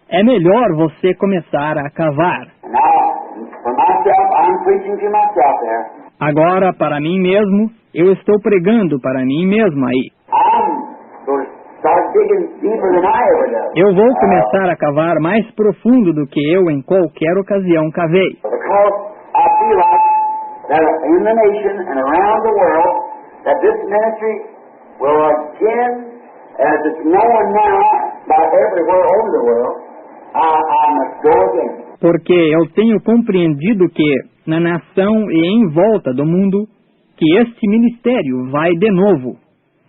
é melhor você começar a cavar. Now, for myself, I'm preaching to myself there. Agora, para mim mesmo, eu estou pregando para mim mesmo aí. I'm going to start digging deeper than I ever done. Eu vou começar a cavar mais profundo do que eu em qualquer ocasião cavei. Because I feel like that in the nation and around the world, that this ministry will again, as it's known now by everywhere over the world, I must go again. Porque eu tenho compreendido que, na nação e em volta do mundo, que este ministério vai de novo,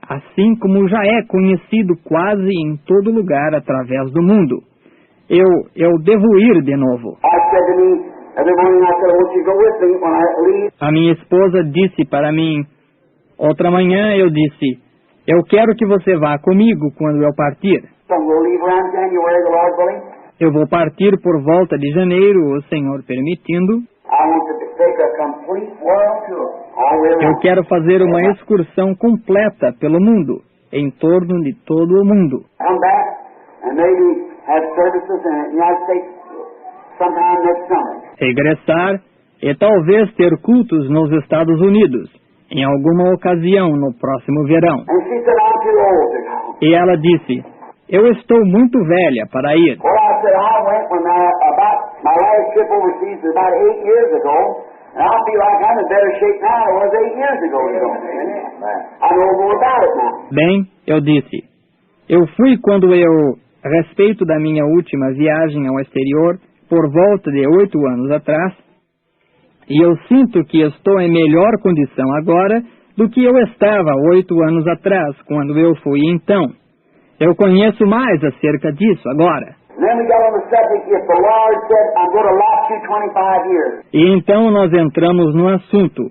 assim como já é conhecido quase em todo lugar através do mundo. Eu devo ir de novo. I said to me every morning, I said, won't you go with me when I leave? A minha esposa disse para mim, outra manhã eu disse, eu quero que você vá comigo quando eu partir. So we'll leave around January, the Lord willing. Eu vou partir por volta de janeiro, o Senhor permitindo. I want to take a complete world tour all the way Eu around. quero fazer uma excursão completa pelo mundo, em torno de todo o mundo. Come back and maybe have services in the United States sometime next summer. Regressar e talvez ter cultos nos Estados Unidos, em alguma ocasião no próximo verão. And she said, I'm too old to go. E ela disse, eu estou muito velha para ir. Well, I said, I went when about my last trip overseas was about 8 years ago, and I feel like I'm in better shape now than I was 8 years ago, you know. I know more about it now. Bem, eu disse, eu fui quando a respeito da minha última viagem ao exterior, por volta de 8 anos atrás, e eu sinto que estou em melhor condição agora do que eu estava 8 anos atrás, quando eu fui então. Eu conheço mais acerca disso agora. And then we got on the subject, if the Lord said, I'm going to lock you 25 years. E então nós entramos no assunto.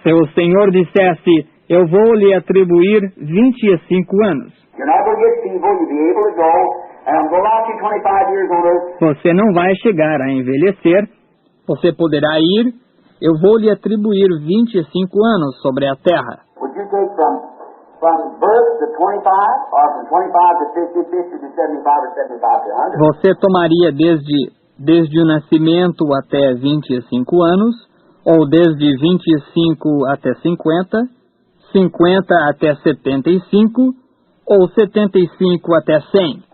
Se o Senhor dissesse, eu vou lhe atribuir 25 anos. You're not going to get feeble, you'll be able to go, and I'm going to lock you 25 years on earth. Você não vai chegar a envelhecer, você poderá ir, eu vou lhe atribuir 25 anos sobre a terra. Would you take from birth to 25, or from 25 to 50, 50 to 75, or 75 to 100? Você tomaria desde o nascimento até 25 anos, ou desde 25 até 50, 50 até 75, ou 75 até 100.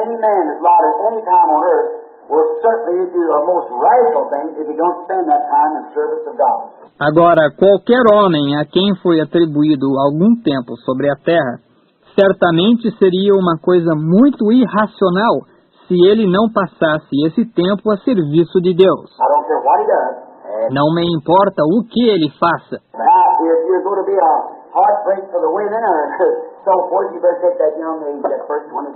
Any man that's allowed at any time on earth will certainly do a most radical thing if he don't spend that time in service of God. Agora, qualquer homem a quem foi atribuído algum tempo sobre a terra, certamente seria uma coisa muito irracional se ele não passasse esse tempo a serviço de Deus. I don't care what he does. Não me importa o que ele faça. Now, if you're going to be a heartbreak for the women or so forth, you better take that young age, that first 25.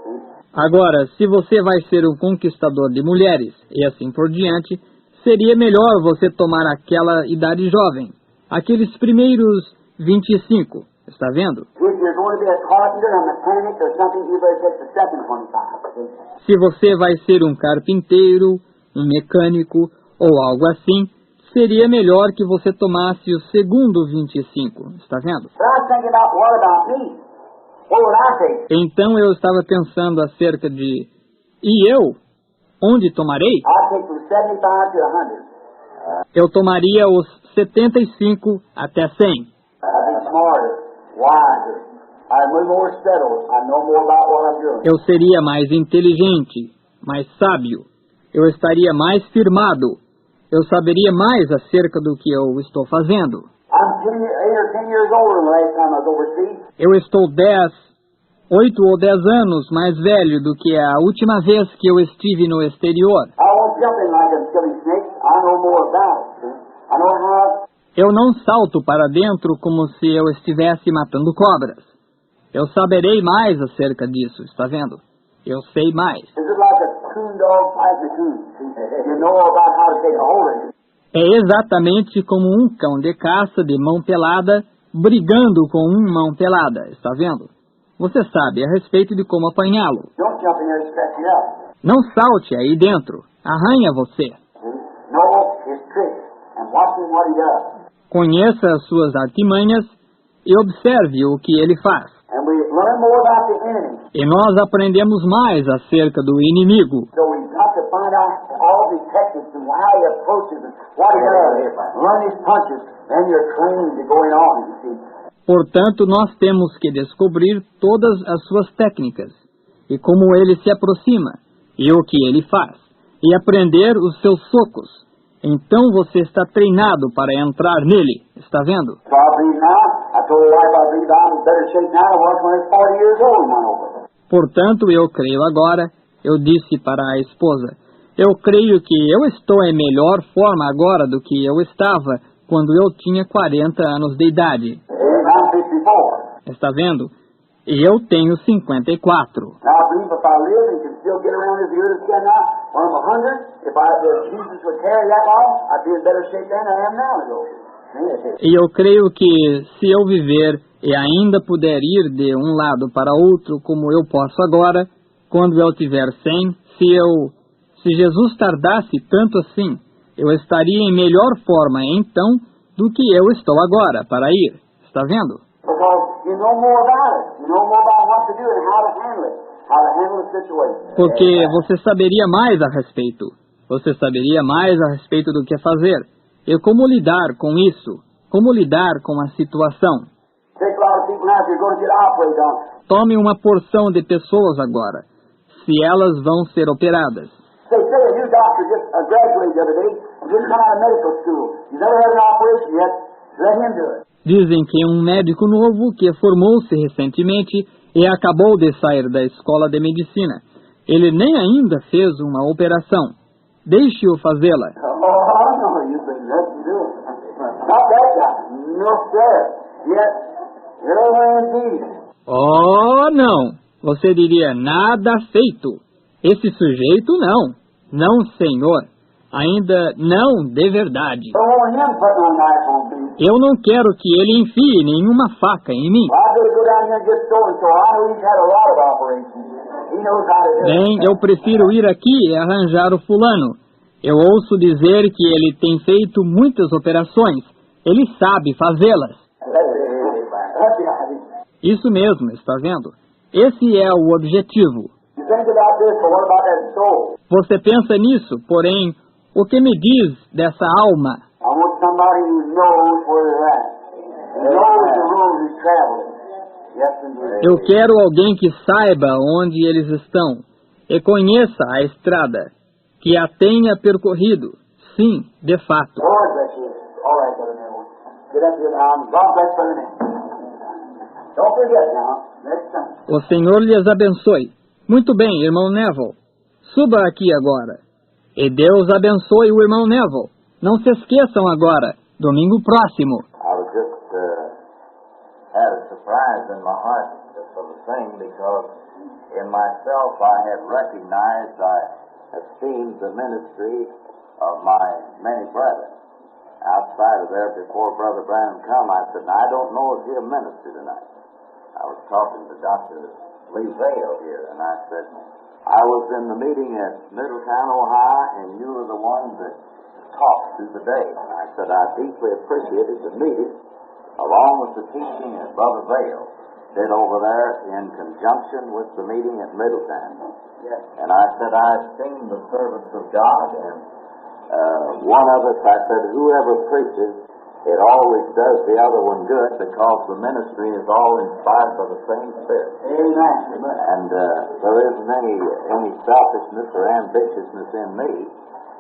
See? Agora, se você vai ser um conquistador de mulheres e assim por diante, seria melhor você tomar aquela idade jovem, aqueles primeiros 25, está vendo? If you're going to be a carpenter, a mechanic, or something, you better take the second 25. See? Se você vai ser um carpinteiro, um mecânico ou algo assim, seria melhor que você tomasse o segundo 25, está vendo? But I was thinking about what about me? What would I take? Então eu estava pensando acerca de, e eu? Onde tomarei? I'd take from 75 to 100. Eu tomaria os 75 até 100. I'd be smarter, wiser. I'd be more settled. I'd know more about what I'm doing. Eu seria mais inteligente, mais sábio. Eu estaria mais firmado. Eu saberia mais acerca do que eu estou fazendo. I'm 8 or 10 years older than the last time I was overseas. Eu estou 8 ou 10 anos mais velho do que a última vez que eu estive no exterior. I won't jump in like a silly snake. I know more about it. See? I know how. Eu não salto para dentro como se eu estivesse matando cobras. Eu saberei mais acerca disso, está vendo? Eu sei mais. Is it like a coon dog fighting a coon? See? You know about how to take a hold of it. É exatamente como um cão de caça de mão pelada brigando com um mão pelada, está vendo? Você sabe a respeito de como apanhá-lo. Don't jump in there and scratch it up. Não salte aí dentro, arranha você. See? Know his tricks and watch him what he does. Conheça as suas artimanhas e observe o que ele faz. And we learn more about the enemy. E nós aprendemos mais acerca do inimigo. So we've got to find out all the techniques and how he approaches and what he does. Run his punches, then you're trained to going on, you see. Portanto, nós temos que descobrir todas as suas técnicas, e como ele se aproxima, e o que ele faz, e aprender os seus socos. Então você está treinado para entrar nele, está vendo? So I believe now, I told the wife I believe I'm in better shape now than I was when I was 40 years old and went over. Portanto, eu creio agora, eu disse para a esposa, eu creio que eu estou em melhor forma agora do que eu estava quando eu tinha 40 anos de idade. I'm 54. Está vendo? E eu tenho 54. Now I believe if I live and can still get around this earth again now, when I'm 100, if Jesus would carry that long, I'd be in better shape than I am now to go. E eu creio que se eu viver e ainda puder ir de um lado para outro como eu posso agora, quando eu tiver 100, se Jesus tardasse tanto assim, eu estaria em melhor forma então do que eu estou agora para ir. Está vendo? Because you know more about it. You know more about what to do and how to handle it. How to handle the situation. Porque você saberia mais a respeito. Você saberia mais a respeito do que fazer. E como lidar com isso. Como lidar com a situação. Take a lot of people now if you're going to get operated on. Tome uma porção de pessoas agora. Se elas vão ser operadas. Say a new doctor just graduated the other day and just come out of medical school. He's never had an operation yet. Let him do it. Dizem que um médico novo que formou-se recentemente e acabou de sair da escola de medicina. Ele nem ainda fez uma operação. Deixe-o fazê-la. Oh, no, you say let him do it. Not that guy. No, sir. Yet, you're indeed. Oh, não! Você diria nada feito. Esse sujeito não. Não, senhor. Ainda não de verdade. Don't want him putting on knife on me. Eu não quero que ele enfie nenhuma faca em mim. Well, I better go down here and get so and so. I know he's had a lot of operations. He knows how to do it. Bem, eu prefiro ir aqui e arranjar o fulano. Eu ouço dizer que ele tem feito muitas operações. Ele sabe fazê-las. That's the idea. Isso mesmo, está vendo? Esse é o objetivo. You think about this, but what about that soul? Você pensa nisso, porém, o que me diz dessa alma? I want somebody who knows where they're at. Knows the road he's traveling. Yes, indeed. Eu quero alguém que saiba onde eles estão e conheça a estrada, que a tenha percorrido. Sim, de fato. Lord bless you. All right, Brother Neville. Get up here now. God bless Brother Neville. Don't forget now. Next time. O Senhor lhes abençoe. Muito bem, irmão Neville. Suba aqui agora. E Deus abençoe o irmão Neville. Não se esqueçam agora, domingo próximo. I was just had a surprise in my heart for the thing, because in myself I had recognized, I esteemed the ministry of my many brethren. Outside of there, before Brother Branham come, I said, I don't know if he'll minister tonight. I was talking to Dr. Lee Vale here, and I said, I was in the meeting at Middletown, Ohio, and you were the one that talked through the day. And I said, I deeply appreciated the meeting, along with the teaching that Brother Vale did over there in conjunction with the meeting at Middletown. Yes. And I said, I've seen the service of God, and one of us, I said, whoever preaches, it always does the other one good, because the ministry is all inspired by the same Spirit. Amen. And there isn't any selfishness or ambitiousness in me.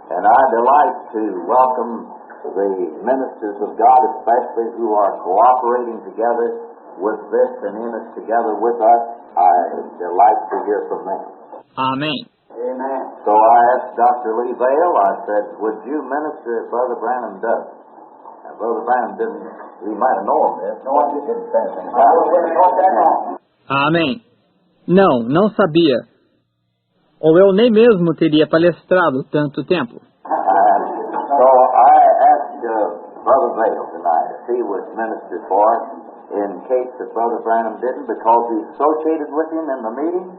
And I delight to welcome the ministers of God, especially who are cooperating together with this and in it together with us. I delight to hear from them. Amen. Amen. So I asked Dr. Lee Vale, I said, would you minister if Brother Branham does? Now, Brother Branham didn't, he might have known this. No, I just didn't say anything about it. Amém. Não sabia. Ou eu nem mesmo teria palestrado tanto tempo. So I asked Brother Vale tonight if he would minister for us in case that Brother Branham didn't, because he's associated with him in the meeting,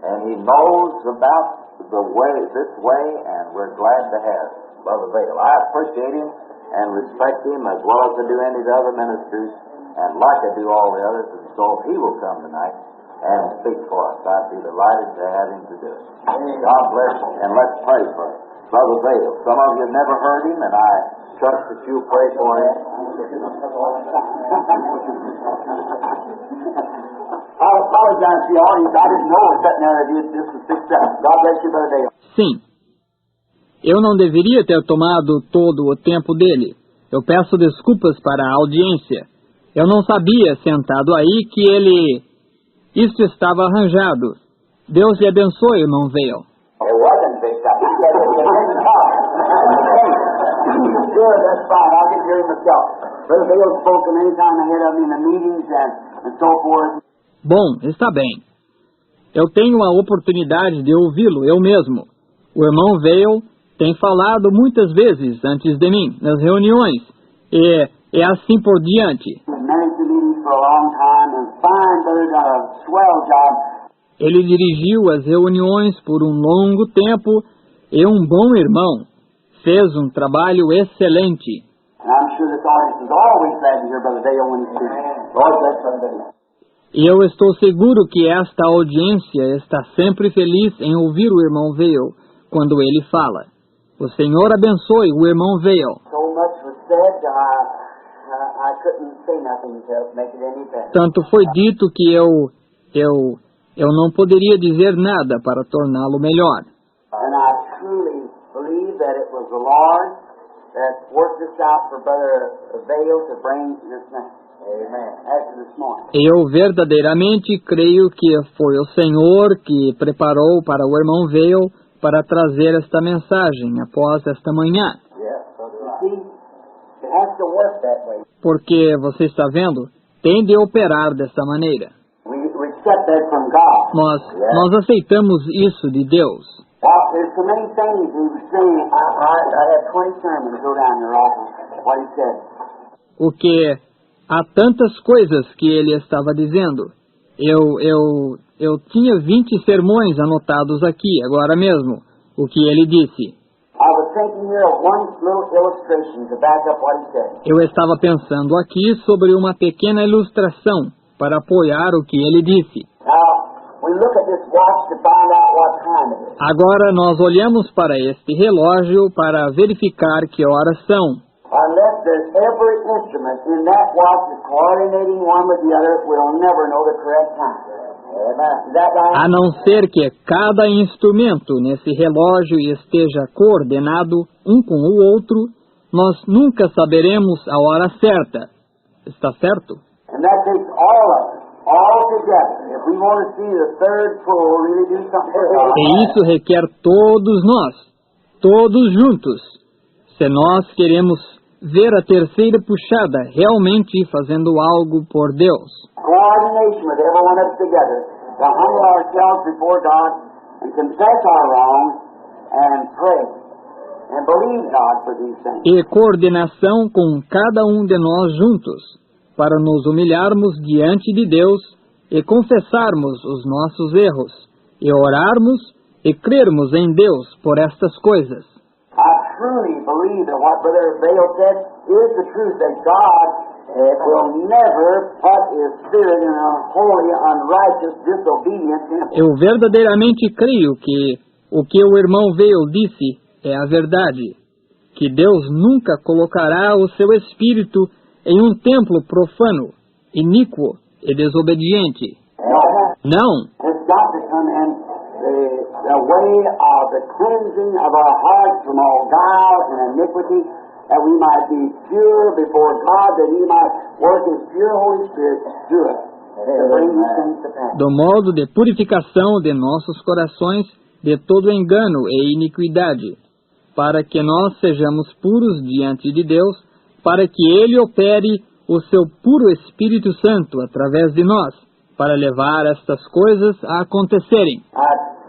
and he knows about this way, and we're glad to have Brother Vale. I appreciate him and respect him as well as I do any of the other ministers, and like I do all the others, and so if he will come tonight and speak for us, I'd be delighted to have him to do it. God bless him, and let's pray for Brother Vale. Some of you have never heard him, and I trust that you'll pray for him. I apologize to the audience. I didn't know it sitting there that this was fixed up. God bless you, Brother Dale. Sim. Eu não deveria ter tomado todo o tempo dele. Eu peço desculpas para a audiência. Eu não sabia, sentado aí, que isto estava arranjado. Deus lhe abençoe, irmão Vale. It wasn't fixed up. He said it didn't talk. Good, that's fine. I'll get here myself. Brother Dale spoke many times ahead of me in the meetings and so forth. Bom, está bem. Eu tenho a oportunidade de ouvi-lo, eu mesmo. O irmão Vale tem falado muitas vezes antes de mim, nas reuniões, e assim por diante. Ele dirigiu as reuniões por um longo tempo e um bom irmão. Fez um trabalho excelente. E eu estou seguro que esta audiência está sempre feliz em ouvir o irmão Vale quando ele fala. O Senhor abençoe o irmão Vale. Tanto foi dito que eu não poderia dizer nada para torná-lo melhor. Eu verdadeiramente creio que foi o Senhor que preparou para o irmão Vale para trazer esta mensagem após esta manhã. Porque, você está vendo, tem de operar desta maneira. Nós aceitamos isso de Deus. O que há tantas coisas que ele estava dizendo. Eu tinha 20 sermões anotados aqui, agora mesmo, o que ele disse. Eu estava pensando aqui sobre uma pequena ilustração para apoiar o que ele disse. Agora nós olhamos para este relógio para verificar que horas são. A não ser que cada instrumento nesse relógio esteja coordenado um com o outro, nós nunca saberemos a hora certa. Está certo? E isso requer todos nós, todos juntos. Se nós queremos ver a terceira puxada realmente fazendo algo por Deus, coordination with every one of us together, to humble ourselves before God and confess our wrongs and pray and believe God for these things. e coordenação com cada um de nós juntos, para nos humilharmos diante de Deus e confessarmos os nossos erros, e orarmos e crermos em Deus por estas coisas. I truly believe that what Brother Bale said is the truth, that God will never put His Spirit in a holy, unrighteous disobedience in us. Eu verdadeiramente creio que o o irmão Veil disse é a verdade, que Deus nunca colocará o seu Espírito em um templo profano, iníquo e desobediente. Não, It's got to come in the way of the cleansing of our hearts from all guile and iniquity, that we might be pure before God, that He might work His pure Holy Spirit through us to bring these things to pass. do modo de purificação de nossos corações de todo engano e iniquidade, para que nós sejamos puros diante de Deus, para que Ele opere o seu puro Espírito Santo através de nós, para levar estas coisas a acontecerem.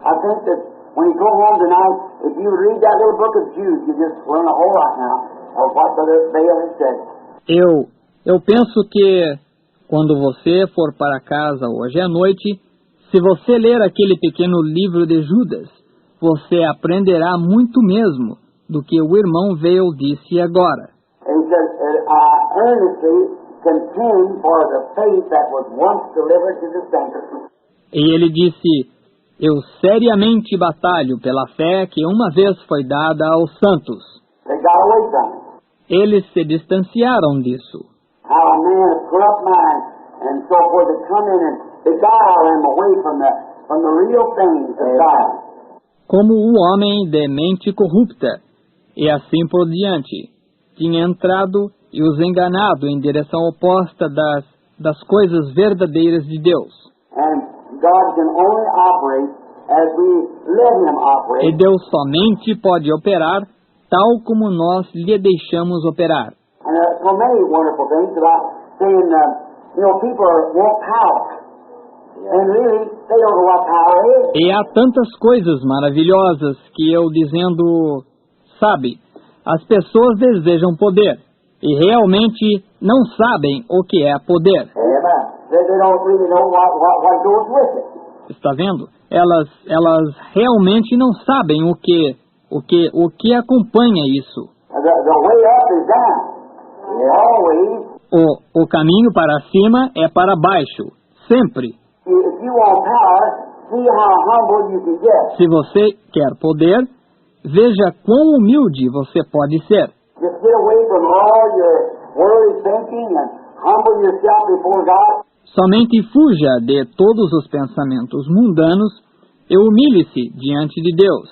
I think that when you go home tonight, if you read that little book of Jude, you just learn a whole lot now of what Brother Bale has said. Eu penso que quando você for para casa hoje à noite, se você ler aquele pequeno livro de Judas, você aprenderá muito mesmo do que o irmão Veil disse agora. And he says, I earnestly contend for the faith that was once delivered to the saints. E ele disse, eu seriamente batalho pela fé que uma vez foi dada aos santos. They got away from it. Eles se distanciaram disso. How a man of corrupt mind and so forth had come in and beguile them away from the real things of God. Como o homem de mente corrupta, e assim por diante, tinha entrado e os enganado em direção oposta das coisas verdadeiras de Deus. And God can only operate as we let Him operate. E Deus somente pode operar tal como nós lhe deixamos operar. And so many wonderful things about saying, people want power. And really, they don't know what power is. E há tantas coisas maravilhosas que eu dizendo, sabe, as pessoas desejam poder e realmente não sabem o que é poder. Amen. They don't really know what goes with it. Está vendo? Elas realmente não sabem o que acompanha isso. The way up is down. Always. O caminho para cima é para baixo, sempre. If you want power, see how humble you can get. Se você quer poder, veja quão humilde você pode ser. Just get away from all your worldly thinking and humble yourself before God. Somente fuja de todos os pensamentos mundanos e humilhe-se diante de Deus.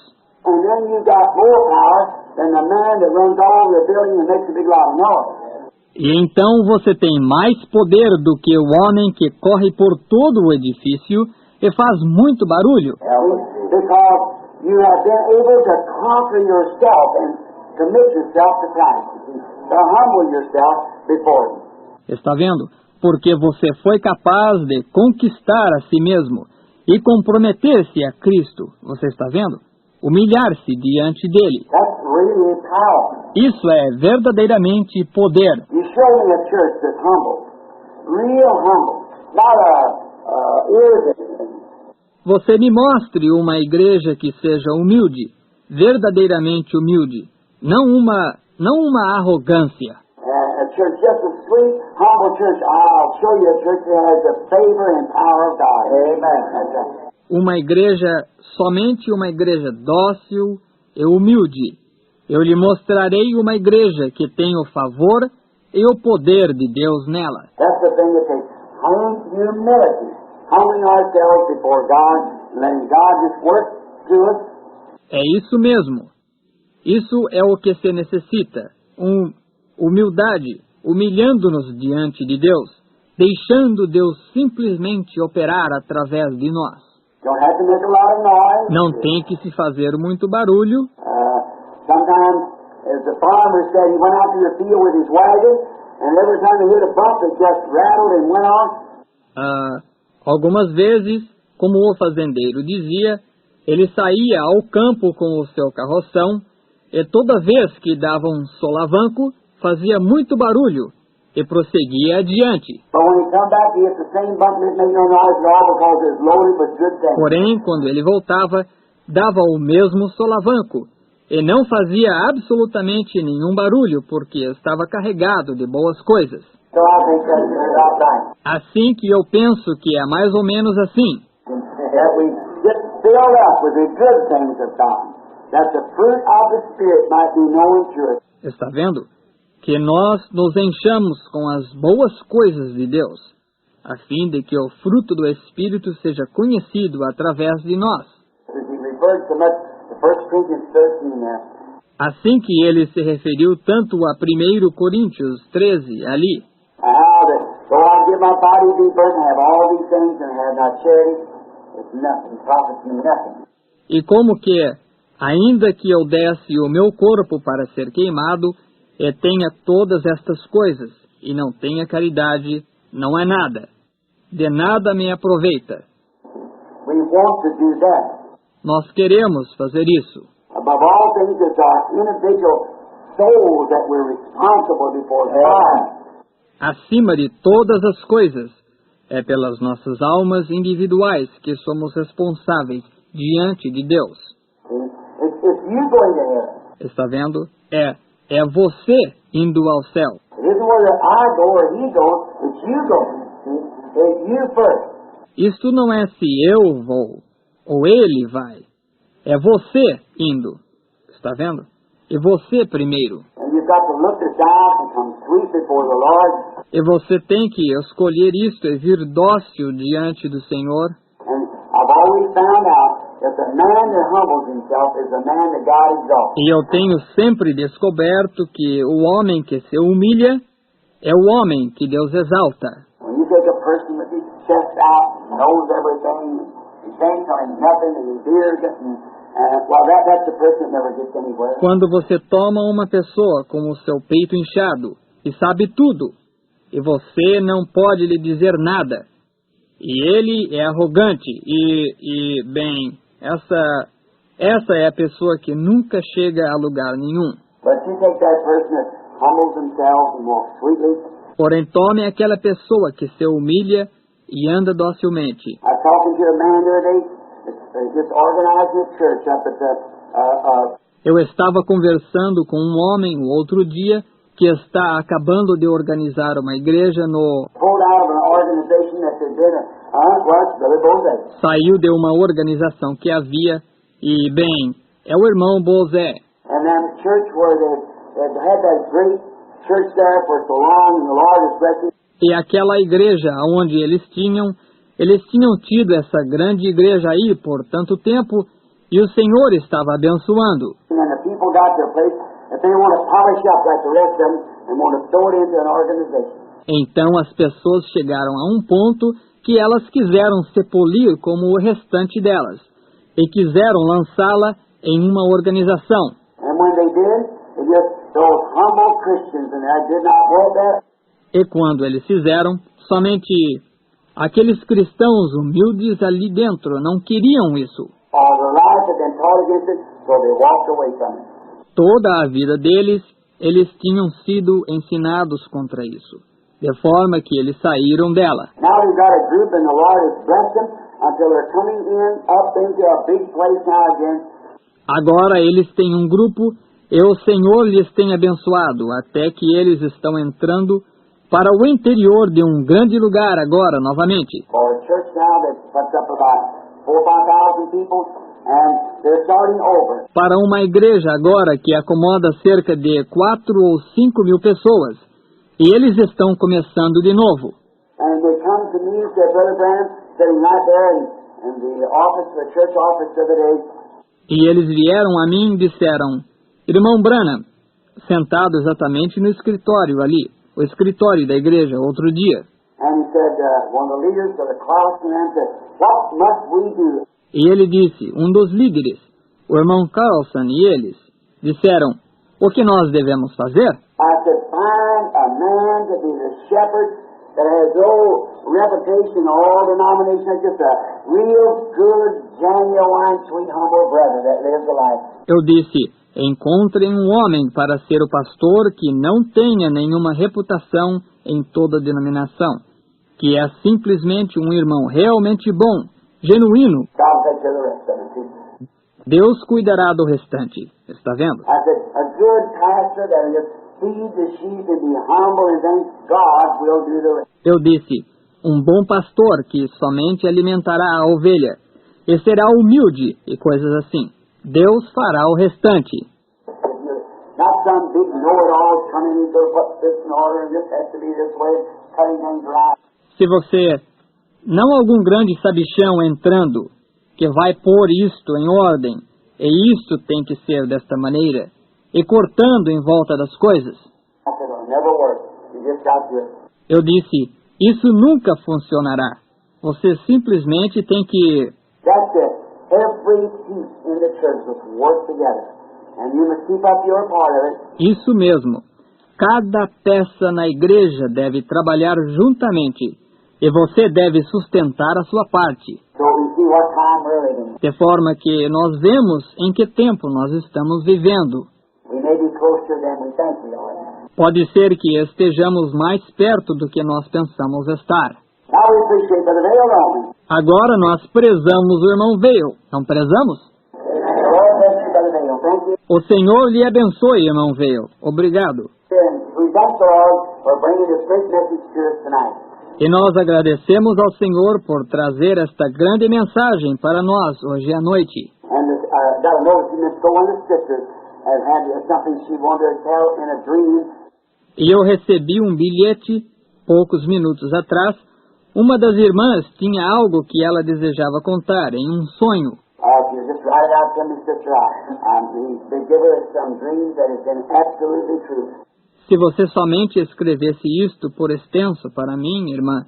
And then you got more power than the man that runs all over the building and makes a big lot of noise. E então você tem mais poder do que o homem que corre por todo o edifício e faz muito barulho. Because you have been able to conquer yourself and commit yourself to Christ. To humble yourself before Him. Está vendo? Porque você foi capaz de conquistar a si mesmo e comprometer-se a Cristo. Você está vendo? Humilhar-se diante dele. That's really power. Isso é verdadeiramente poder. You show me a church that's humble. Real humble. Not irritating. Você me mostre uma igreja que seja humilde, verdadeiramente humilde, não uma arrogância. A church just a sweet, humble church. I'll show you a church that has the favor and power of God. Amen. Uma igreja, somente uma igreja dócil e humilde. Eu lhe mostrarei uma igreja que tem o favor e o poder de Deus nela. That's the thing that takes humility. Humbling ourselves before God, letting God just work through us. É isso mesmo. Isso é o que se necessita. Humildade, humilhando-nos diante de Deus, deixando Deus simplesmente operar através de nós. Don't have to make a lot of noise. Não tem que se fazer muito barulho. Sometimes As the farmer said, he went out to the field with his wagon, and every time he hit a bump, it just rattled and went off. Algumas vezes, como o fazendeiro dizia, ele saía ao campo com o seu carroção e toda vez que dava um solavanco, fazia muito barulho e prosseguia adiante. Porém, quando ele voltava, dava o mesmo solavanco e não fazia absolutamente nenhum barulho porque estava carregado de boas coisas. Assim que eu penso que é mais ou menos assim. Está vendo? Que nós nos enchamos com as boas coisas de Deus, a fim de que o fruto do Espírito seja conhecido através de nós. Assim que ele se referiu tanto a 1 Coríntios 13 ali. E como que, ainda que eu desse o meu corpo para ser queimado, e tenha todas estas coisas, e não tenha caridade, não é nada. De nada me aproveita. Nós queremos fazer isso. Acima de todas as coisas, é pelas nossas almas individuais que somos responsáveis diante de Deus. Está vendo? É você indo ao céu. Isto não é se eu vou ou ele vai. É você indo. Está vendo? E você primeiro. E você tem que escolher isto e vir dócil diante do Senhor. E eu tenho sempre descoberto que o homem que se humilha é o homem que Deus exalta. Quando você toma uma pessoa com o seu peito inchado e sabe tudo, e você não pode lhe dizer nada, e ele é arrogante, bem, essa é a pessoa que nunca chega a lugar nenhum. Porém, tome aquela pessoa que se humilha e anda docilmente. Eu estava conversando com um homem o outro dia que está acabando de organizar uma igreja no... Saiu de uma organização que havia e, bem, é o irmão Bozé. E aquela igreja onde eles tinham tido essa grande igreja aí por tanto tempo e o Senhor estava abençoando. Então as pessoas chegaram a um ponto que elas quiseram se polir como o restante delas e quiseram lançá-la em uma organização. E quando eles fizeram, somente aqueles cristãos humildes ali dentro não queriam isso. Toda a vida deles, eles tinham sido ensinados contra isso, de forma que eles saíram dela. Agora eles têm um grupo e o Senhor lhes tem abençoado, até que eles estão entrando para o interior de um grande lugar agora, novamente. Para uma igreja agora que acomoda cerca de 4 ou 5 mil pessoas. E eles estão começando de novo. E eles vieram a mim e disseram, irmão Branham, sentado exatamente no escritório ali, o escritório da igreja, outro dia. E ele disse, um dos líderes, o irmão Carlson e eles, disseram, O que nós devemos fazer? I said, find a man to be the shepherd that has no reputation in all denominations, just a real good, genuine, sweet, humble brother that lives a life. Eu disse, encontrem um homem para ser o pastor que não tenha nenhuma reputação em toda denominação, que é simplesmente um irmão realmente bom, genuíno. God will take care of the rest of it, too. Deus cuidará do restante. Está vendo? I said, a good pastor that will just feed the sheep and be humble and things, God will do the rest. Eu disse, um bom pastor que somente alimentará a ovelha e será humilde e coisas assim. Deus fará o restante. Not some big know-it-all coming in to put this in order and this has to be this way, cutting things right. Se você, não algum grande sabichão entrando, que vai pôr isto em ordem, e isto tem que ser desta maneira, e cortando em volta das coisas. I said, it'll never work. You just got to do it. Eu disse, isso nunca funcionará. Você simplesmente tem que... That's it. Every piece in the church must work together. And you must keep up your part of it. Isso mesmo. Cada peça na igreja deve trabalhar juntamente, e você deve sustentar a sua parte. So we see what time we're living. De forma que nós vemos em que tempo nós estamos vivendo. We may be closer than we think we are. Pode ser que estejamos mais perto do que nós pensamos estar. Now we appreciate Brother Dale, don't we? Agora nós prezamos o irmão Veio. Não prezamos? Lord bless you, Brother Dale. Thank you. O Senhor lhe abençoe, irmão Veio. Obrigado. And we thank the Lord for bringing this great message to us tonight. E nós agradecemos ao Senhor por trazer esta grande mensagem para nós hoje à noite. And got a notice in so one of the sisters had something she wanted to tell in a dream. E eu recebi um bilhete, poucos minutos atrás. Uma das irmãs tinha algo que ela desejava contar em um sonho. If you just write it out to me, sister, they give her some dreams that has been absolutely true. Se você somente escrevesse isto por extenso para mim, irmã,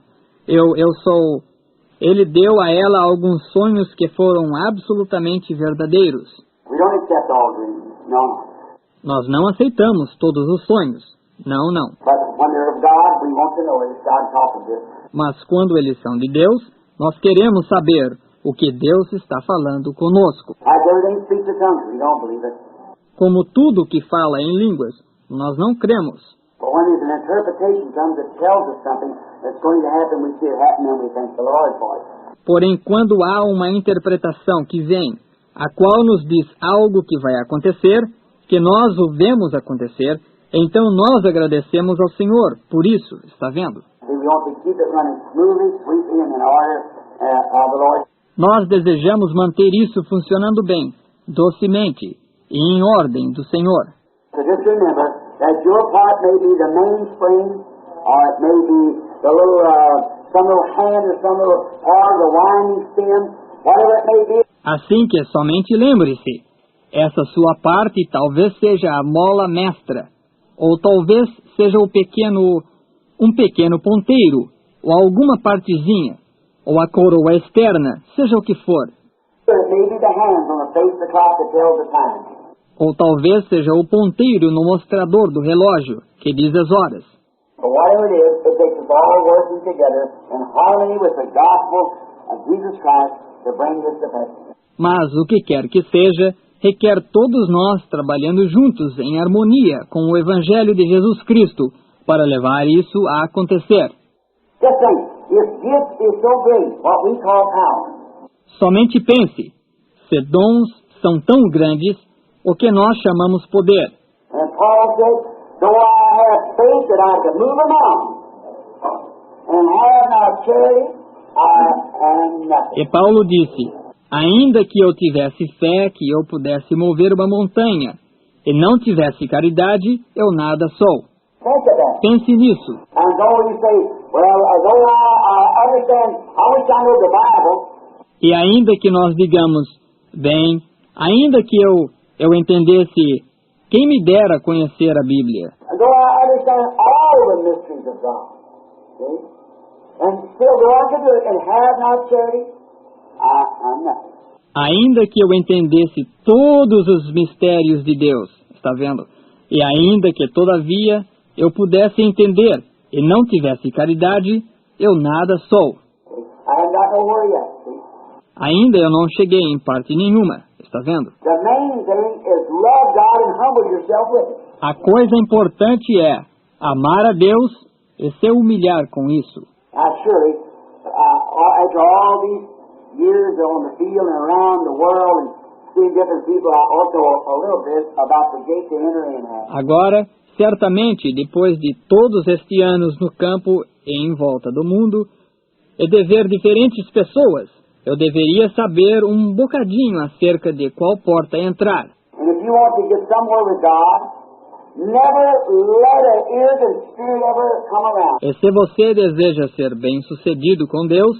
ele deu a ela alguns sonhos que foram absolutamente verdadeiros. We don't accept all dreams, no. Nós não aceitamos todos os sonhos. Não, não. But when they're of God, we want to know it. It's God talking to us. Mas quando eles são de Deus, nós queremos saber o que Deus está falando conosco. Like everything speaks in tongues, we don't believe it. Como tudo que fala em línguas, nós não cremos. But when there's an interpretation comes that tells us something that's going to happen, we see it happen and we thank the Lord for it. Porém, quando há uma interpretação que vem, a qual nos diz algo que vai acontecer, que nós o vemos acontecer, então nós agradecemos ao Senhor por isso, está vendo? See, we want to keep it running smoothly, sweetly, and in order of the Lord. Nós desejamos manter isso funcionando bem, docemente e em ordem do Senhor. So just remember that your part may be the mainspring, or it may be the little, some little hand or some little part of the winding stem, whatever it may be. Assim que somente lembre-se, essa sua parte talvez seja a mola mestra, ou talvez seja um pequeno ponteiro, ou alguma partezinha, ou a coroa externa, seja o que for. It may be the hands on the face of the clock that tells the time. Ou talvez seja o ponteiro no mostrador do relógio, que diz as horas. But whatever it is, it takes us all working together in harmony with the gospel of Jesus Christ to bring this to pass. Mas o que quer que seja, requer todos nós trabalhando juntos em harmonia com o Evangelho de Jesus Cristo para levar isso a acontecer. Just think, if gift is so great, what we call power, Somente pense, se dons são tão grandes, o que nós chamamos poder. and Paul said, though I have faith that I can move a mountain, and have not charity, I am nothing. E Paulo disse, ainda que eu tivesse fé que eu pudesse mover uma montanha, e não tivesse caridade, eu nada sou. Think of that. Pense nisso. And though you say, well, though I understand, I wish I knew the Bible, E ainda que nós digamos, bem, ainda que eu entendesse, quem me dera conhecer a Bíblia. and though I understand all the mysteries of God, see, and still go on to do it and have not charity, I'm nothing. Ainda que eu entendesse todos os mistérios de Deus, está vendo? E ainda que, todavia, eu pudesse entender e não tivesse caridade, eu nada sou. I haven't got nowhere yet, see? Ainda eu não cheguei em parte nenhuma, está vendo? The main thing is love God and humble yourself with it. A coisa importante é amar a Deus e se humilhar com isso. Now, surely, after all these years on the field and around the world and seeing different people, I also a little bit about the gate to enter in at. Agora, certamente, depois de todos estes anos no campo e em volta do mundo, e de ver diferentes pessoas, eu deveria saber um bocadinho acerca de qual porta entrar. And if you want to get somewhere with God, never let an arrogant spirit ever come around. E se você deseja ser bem-sucedido com Deus,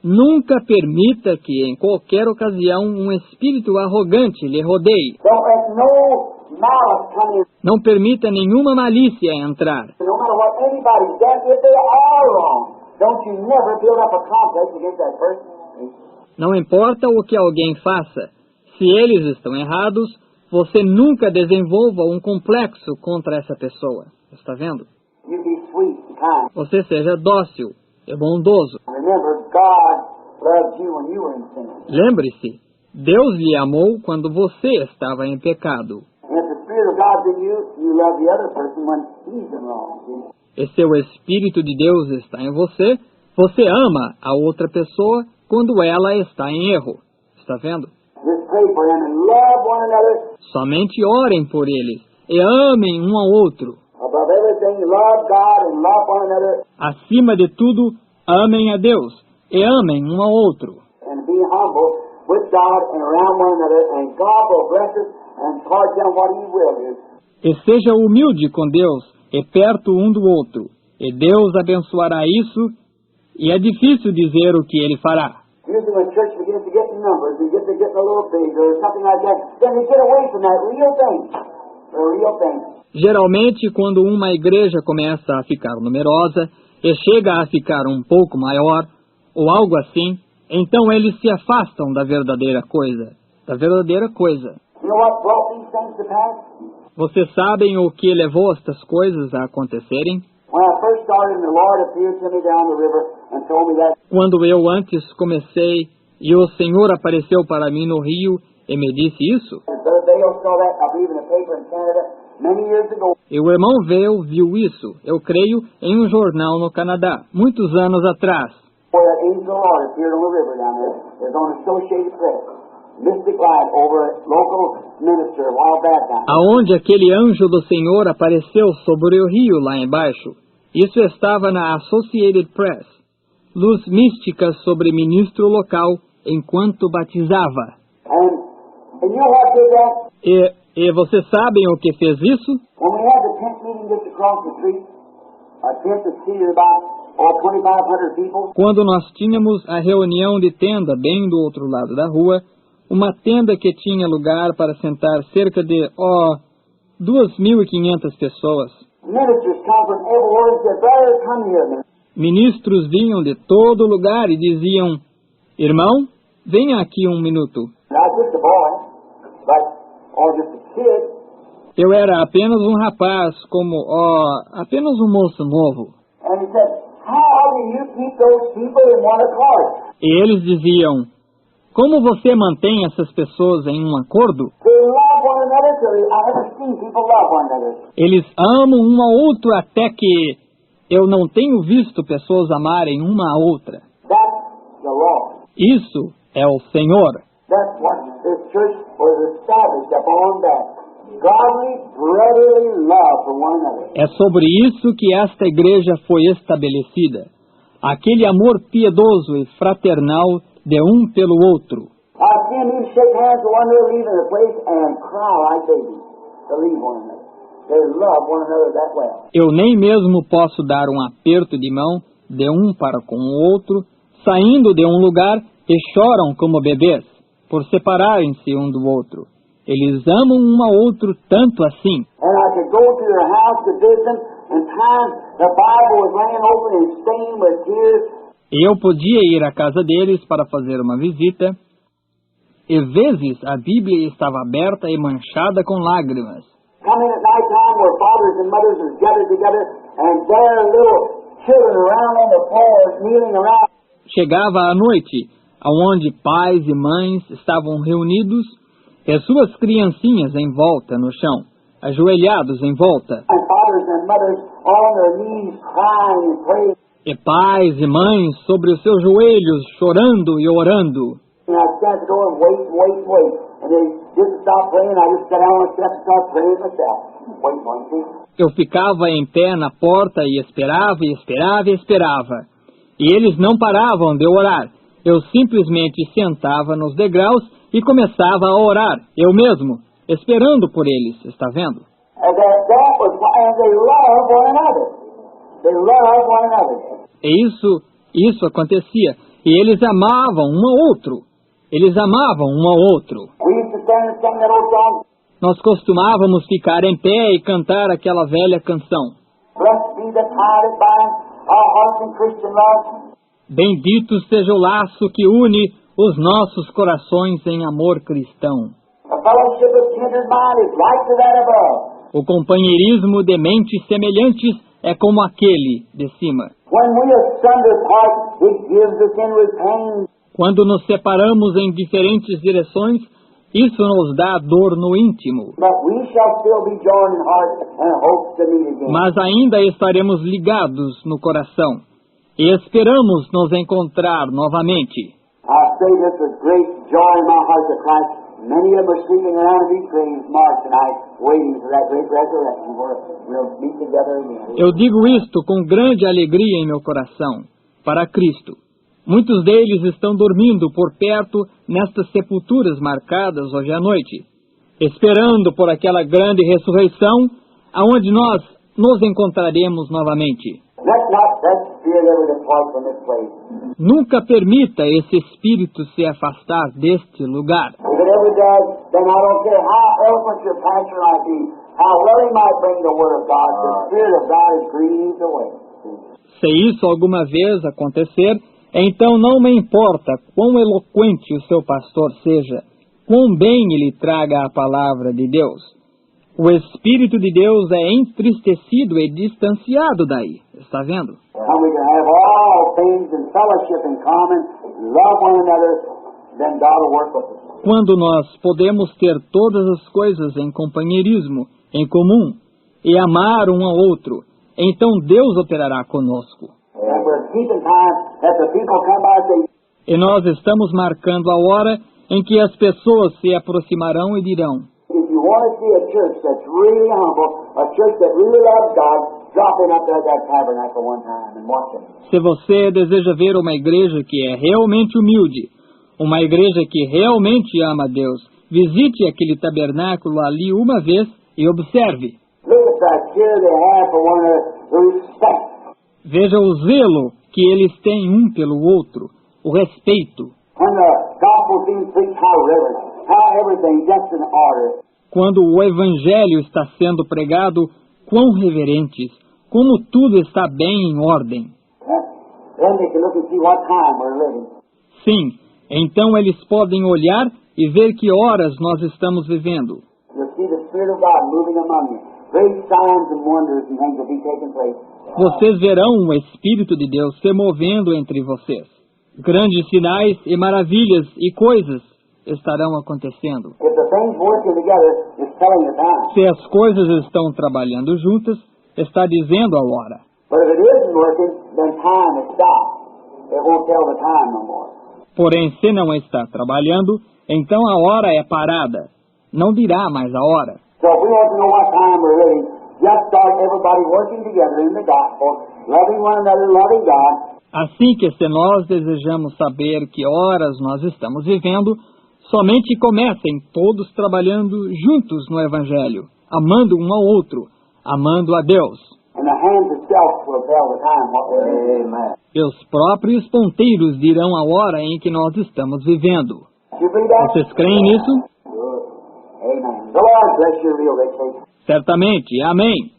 nunca permita que em qualquer ocasião um espírito arrogante lhe rodeie. Don't let no malice come in. Não permita nenhuma malícia entrar. No matter what anybody's done, if they are wrong, don't you never build up a complex against that person. Não importa o que alguém faça, se eles estão errados, você nunca desenvolva um complexo contra essa pessoa. Está vendo? You be sweet and kind. Você seja dócil e bondoso. Remember, God loved you when you were in sin. Lembre-se, Deus lhe amou quando você estava em pecado. And if the Spirit of God's in you, you love the other person when he's in wrong. See? E se o Espírito de Deus está em você, você ama a outra pessoa quando ela está em erro. Está vendo? Just pray for him and love one another. Somente orem por eles e amem um ao outro. Above everything, love God and love one another. Acima de tudo, amem a Deus e amem um ao outro. And be humble with God and around one another. And God will bless us and charge them what he will do. E seja humilde com Deus e perto um do outro. E Deus abençoará isso, e é difícil dizer o que Ele fará. Usually when church begins to get in numbers and get a little big or something like that, then they get away from that real thing. The real thing. Geralmente, quando uma igreja começa a ficar numerosa e chega a ficar um pouco maior, ou algo assim, então eles se afastam da verdadeira coisa. Da verdadeira coisa. You know what brought these things to pass? Vocês sabem o que levou estas coisas a acontecerem? When I first started and the Lord appeared to me down the river and told me that, Quando eu antes comecei e o Senhor apareceu para mim no rio e me disse isso, Brother Dale saw that, I believe, in a paper in Canada many years ago. e o irmão Vale viu isso, eu creio, em um jornal no Canadá, muitos anos atrás, Where that angel of the Lord appeared on the river down there. It was on Associated Press. Mystic Light over a local minister a while back now. aonde aquele anjo do Senhor apareceu sobre o rio lá embaixo. Isso estava na Associated Press. Luz mística sobre ministro local enquanto batizava. And you know what did that? E vocês sabem o que fez isso? When we had the tent meeting just across the street, a tent that seated about 2,500 people. Quando nós tínhamos a reunião de tenda bem do outro lado da rua, uma tenda que tinha lugar para sentar cerca de 2.500 pessoas. Ministers come from everywhere and said, "Brother, come here, man." Ministros vinham de todo lugar e diziam, irmão, venha aqui um minuto. And I was just a boy, or just a kid. Eu era apenas um rapaz, apenas um moço novo. And he said, "How do you keep those people in one accord?" E eles diziam, como você mantém essas pessoas em um acordo? They love one another till I never seen people love one another. Eles amam um ao outro até que eu não tenho visto pessoas amarem uma a outra. That's the law. Isso é o Senhor. That's what this church was established upon, that godly, brotherly love for one another. É sobre isso que esta igreja foi estabelecida. Aquele amor piedoso e fraternal de um pelo outro. I've seen them shake hands with one another leaving the place and cry like babies to leave one another. They love one another that well. Eu nem mesmo posso dar um aperto de mão de um para com o outro, saindo de um lugar e choram como bebês, por separarem-se um do outro. Eles amam um ao outro tanto assim. And I could go to their house to visit them, and times the Bible was laying open and stained with tears. E eu podia ir à casa deles para fazer uma visita, e vezes a Bíblia estava aberta e manchada com lágrimas. Come in at night time where fathers and mothers was gathered together, and their little children around on the floors, kneeling around. Chegava a noite, aonde pais e mães estavam reunidos, e as suas criancinhas em volta no chão, ajoelhados em volta. And fathers and mothers on their knees crying and praying. E pais e mães sobre os seus joelhos, chorando e orando. And I stand at the door and wait. And they didn't stop praying. I just sat down on the steps and started praying myself. Wait for him, see? Eu ficava em pé na porta e esperava. E eles não paravam de orar. Eu simplesmente sentava nos degraus e começava a orar, eu mesmo, esperando por eles, está vendo? And they love one another. They love one another. E isso acontecia. E eles amavam um ao outro. We used to stand and sing that old song. Nós costumávamos ficar em pé e cantar aquela velha canção. Blessed be the tie that binds our hearts in Christian love. Bendito seja o laço que une os nossos corações em amor cristão. The fellowship of kindred mind is like to that above. O companheirismo de mentes semelhantes é como aquele de cima. When we asunder part, it gives us inward pain. Quando nos separamos em diferentes direções, isso nos dá dor no íntimo. But we shall still be joined in heart and hope to meet again. Mas ainda estaremos ligados no coração e esperamos nos encontrar novamente. I say this with great joy in my heart to Christ. Many of them are sleeping around these graves marked tonight, waiting for that great resurrection where we'll meet together again. Eu digo isto com grande alegria em meu coração, para Cristo. Muitos deles estão dormindo por perto nestas sepulturas marcadas hoje à noite, esperando por aquela grande ressurreição, aonde nós nos encontraremos novamente. Let not that spirit ever depart from this place. Nunca permita esse espírito se afastar deste lugar. If it ever does, then I don't care how eloquent your pastor might be, how well he might bring the word of God, the Spirit of God is grieved away. Se isso alguma vez acontecer, então não me importa quão eloquente o seu pastor seja, quão bem ele traga a palavra de Deus. O Espírito de Deus é entristecido e distanciado daí. Está vendo? And we can have all things in fellowship in common, love one another, then God will work with us. Quando nós podemos ter todas as coisas em companheirismo, em comum, e amar um ao outro, então Deus operará conosco. And we're keeping time that the people come by and say, E nós estamos marcando a hora em que as pessoas se aproximarão e dirão: if you want to see a church that's really humble, a church that really loves God, drop in up there at that tabernacle one time and watch it. se você deseja ver uma igreja que é realmente humilde, uma igreja que realmente ama a Deus, visite aquele tabernáculo ali uma vez e observe. Look at that care they have for one another, the respect. Veja o zelo que eles têm um pelo outro, o respeito. When the gospel being preached, how reverent, how everything just in order. Quando o evangelho está sendo pregado, quão reverentes, como tudo está bem em ordem. Then they can look and see what time we're living. Sim, então eles podem olhar e ver que horas nós estamos vivendo. You'll see the Spirit of God moving among you. Great signs and wonders and things will be taking place. Vocês verão o Espírito de Deus se movendo entre vocês. Grandes sinais e maravilhas e coisas estarão acontecendo. If the things working together is telling the time. Se as coisas estão trabalhando juntas, está dizendo a hora. But if it isn't working, then time is stopped. It won't tell the time no more. Porém, se não está trabalhando, então a hora é parada. Não dirá mais a hora. So if we want to know what time we're living, just start everybody working together in the gospel, loving one another, loving God. Assim que se nós desejamos saber que horas nós estamos vivendo, somente comecem todos trabalhando juntos no Evangelho, amando um ao outro, amando a Deus. And the hands itself will tell the time what we're living. Amen. E os próprios ponteiros dirão a hora em que nós estamos vivendo. You believe that? Vocês creem nisso? Good. Amen. The Lord bless you real richly. Certamente. Amém.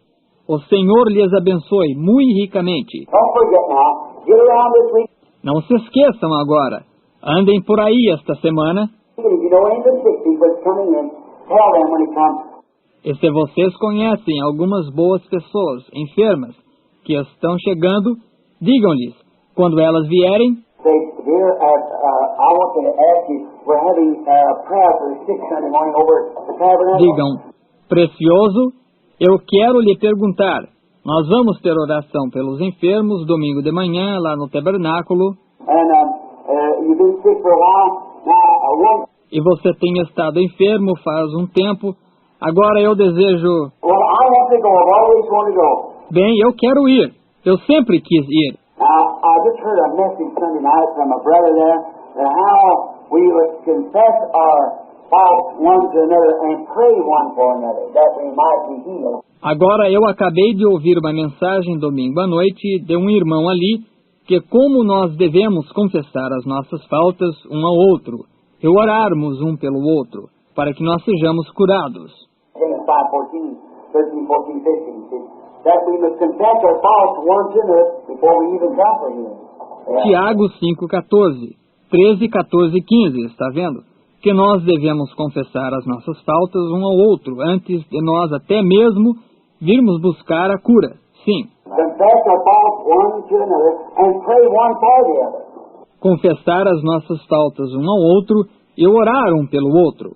O Senhor lhes abençoe muito ricamente. Don't forget now. Get around this week. Não se esqueçam agora. Andem por aí esta semana. If you know any of the sick people that's coming in, tell them when he comes. E se vocês conhecem algumas boas pessoas enfermas que estão chegando, digam-lhes, quando elas vierem, Say, dear, I want to ask you, we're having prayer for the sick Sunday morning over at the tabernacle. digam, precioso, eu quero lhe perguntar, nós vamos ter oração pelos enfermos domingo de manhã lá no tabernáculo, And you've been sick for a while. Now, e você tem estado enfermo faz um tempo, agora eu desejo, well, I want to go. I've always wanted to go. bem, eu quero ir, eu sempre quis ir. Now, I just heard a message Sunday night from a brother there that how we would confess our faults one to another and pray one for another, that we might be healed. Agora eu acabei de ouvir uma mensagem domingo à noite de um irmão ali, que como nós devemos confessar as nossas faltas um ao outro, e orarmos um pelo outro, para que nós sejamos curados. James 5:14, 13, 14, 15, see, that we must confess our faults one to another before we even come for healing. Tiago 5,14, 13, 14 e 15, está vendo? Que nós devemos confessar as nossas faltas um ao outro, antes de nós até mesmo virmos buscar a cura. Sim, Confess our faults one to another and pray one for the other. confessar as nossas faltas um ao outro e orar um pelo outro.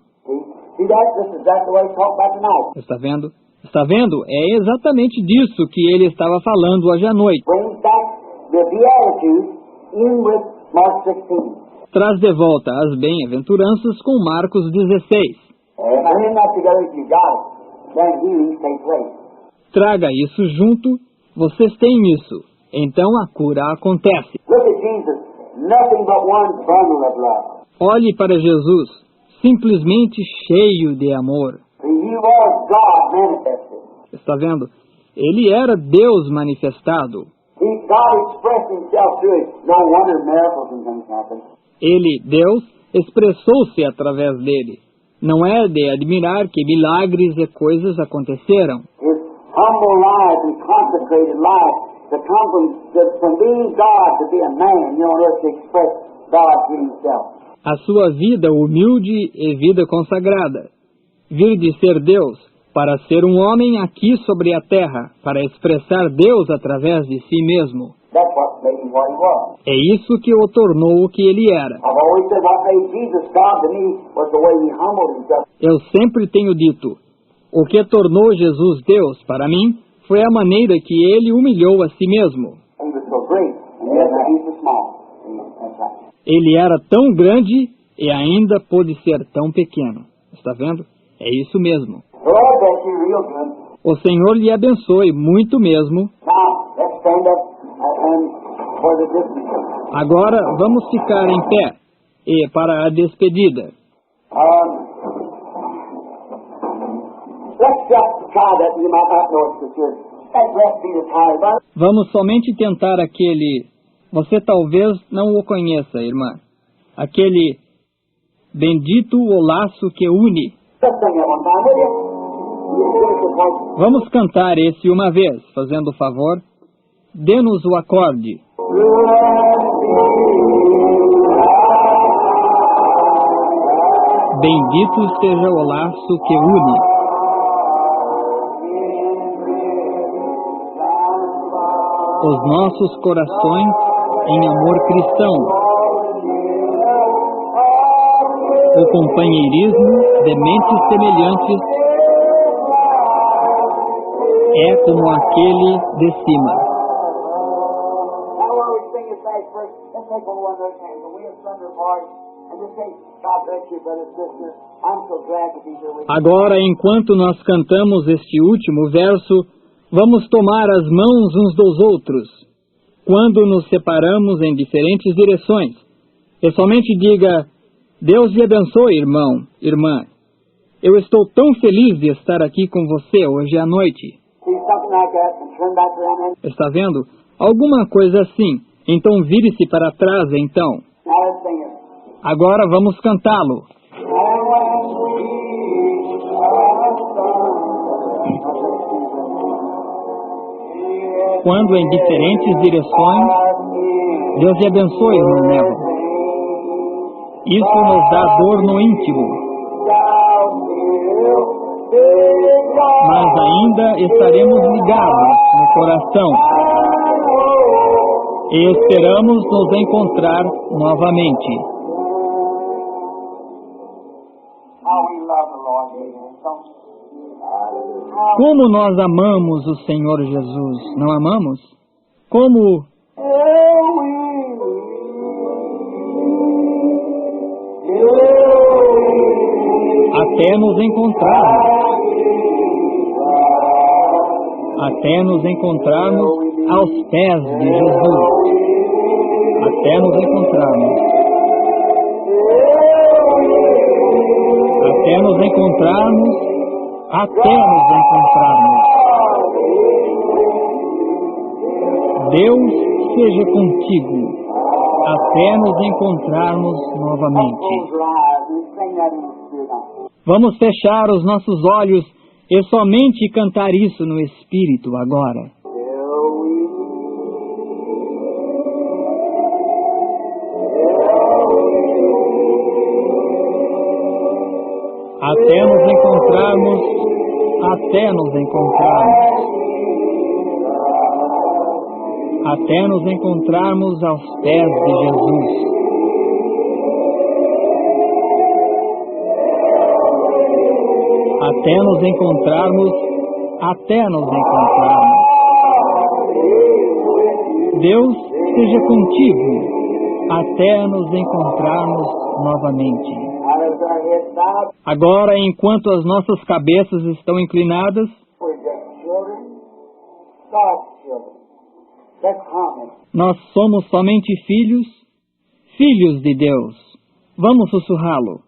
See that? This is exactly what he's talking about tonight. Está vendo? Está vendo? É exatamente disso que ele estava falando hoje à noite. Brings back the Beatitudes in with Mark 16. Traz de volta as bem-aventuranças com Marcos 16. Bring that together if you got it. Then healings take place. Traga isso junto, vocês têm isso. Então a cura acontece. Look at Jesus. Nothing but one bundle of love. Olhe para Jesus, simplesmente cheio de amor. See, he was God manifested. Está vendo? Ele era Deus manifestado. See, God expressed himself through it. No wonder miracles and things happen. Ele, Deus, expressou-se através dele. Não é de admirar que milagres e coisas aconteceram. His humble life and consecrated life to come from being God to be a man, you know, to express God to himself. A sua vida humilde e vida consagrada. Vir de ser Deus para ser um homem aqui sobre a terra, para expressar Deus através de si mesmo. That's what made him what he was. É isso que o tornou o que ele era. I've always said what made Jesus God to me was the way he humbled himself. Eu sempre tenho dito, o que tornou Jesus Deus para mim foi a maneira que ele humilhou a si mesmo. He was so great, and yet he was small. That's right. Ele era tão grande e ainda pôde ser tão pequeno. Está vendo? É isso mesmo. The Lord bless you real good. O Senhor lhe abençoe muito mesmo. Now, let's stand up and for the dismissal. Agora vamos ficar em pé e para a despedida. Let's just try that. You might not know it, because that blessed be the tie. But Vamos somente tentar aquele... Você talvez não o conheça, irmã. Aquele bendito o laço que une. let's sing that one time, will you? You finish the voice. Vamos cantar esse uma vez, fazendo o favor. Dê-nos o acorde. Bendito seja o laço que une os nossos corações em amor cristão. O companheirismo de mentes semelhantes é como aquele de cima. Now, while we sing this last verse, let's take one of those hands, and we have thunder part, and just say, God bless you, brother, sister. I'm so glad to be here with you. Agora, enquanto nós cantamos este último verso, vamos tomar as mãos uns dos outros, quando nos separamos em diferentes direções. E somente diga, Deus lhe abençoe, irmão, irmã. Eu estou tão feliz de estar aqui com você hoje à noite. See something like that, and turn back around and Está vendo? Alguma coisa assim. Então vire-se para trás, então. now let's sing it. Agora vamos cantá-lo. Quando em diferentes direções, Deus lhe abençoe, irmão Neville. Isso nos dá dor no íntimo. mas ainda estaremos ligados no coração e esperamos nos encontrar novamente. Como nós amamos o Senhor Jesus, não amamos? Como até nos encontrarmos aos pés de Jesus, até nos encontrarmos Deus seja contigo, até nos encontrarmos novamente. Vamos fechar os nossos olhos e somente cantar isso no Espírito agora. Até nos encontrarmos aos pés de Jesus. Até nos encontrarmos. Deus seja contigo, até nos encontrarmos novamente. Agora, enquanto as nossas cabeças estão inclinadas, nós somos somente filhos de Deus. Vamos sussurrá-lo.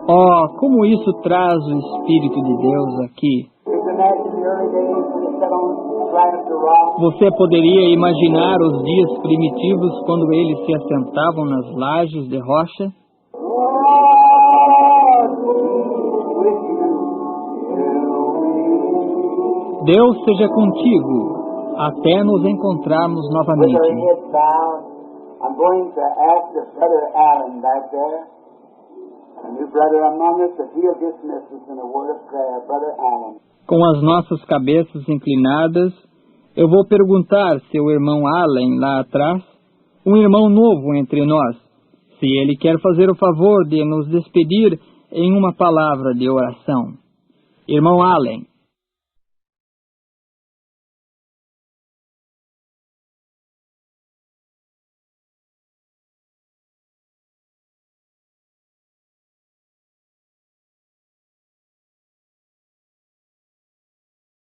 Oh, como isso traz o Espírito de Deus aqui. Você poderia imaginar os dias primitivos quando eles se assentavam nas lajes de rocha? Deus seja contigo, até nos encontrarmos novamente. I'm going to ask the Brother Allen back there, a new brother among us, if he'll dismiss us in a word of prayer. Brother Allen. Com as nossas cabeças inclinadas, eu vou perguntar se o irmão Allen lá atrás, um irmão novo entre nós, se ele quer fazer o favor de nos despedir em uma palavra de oração. Irmão Allen.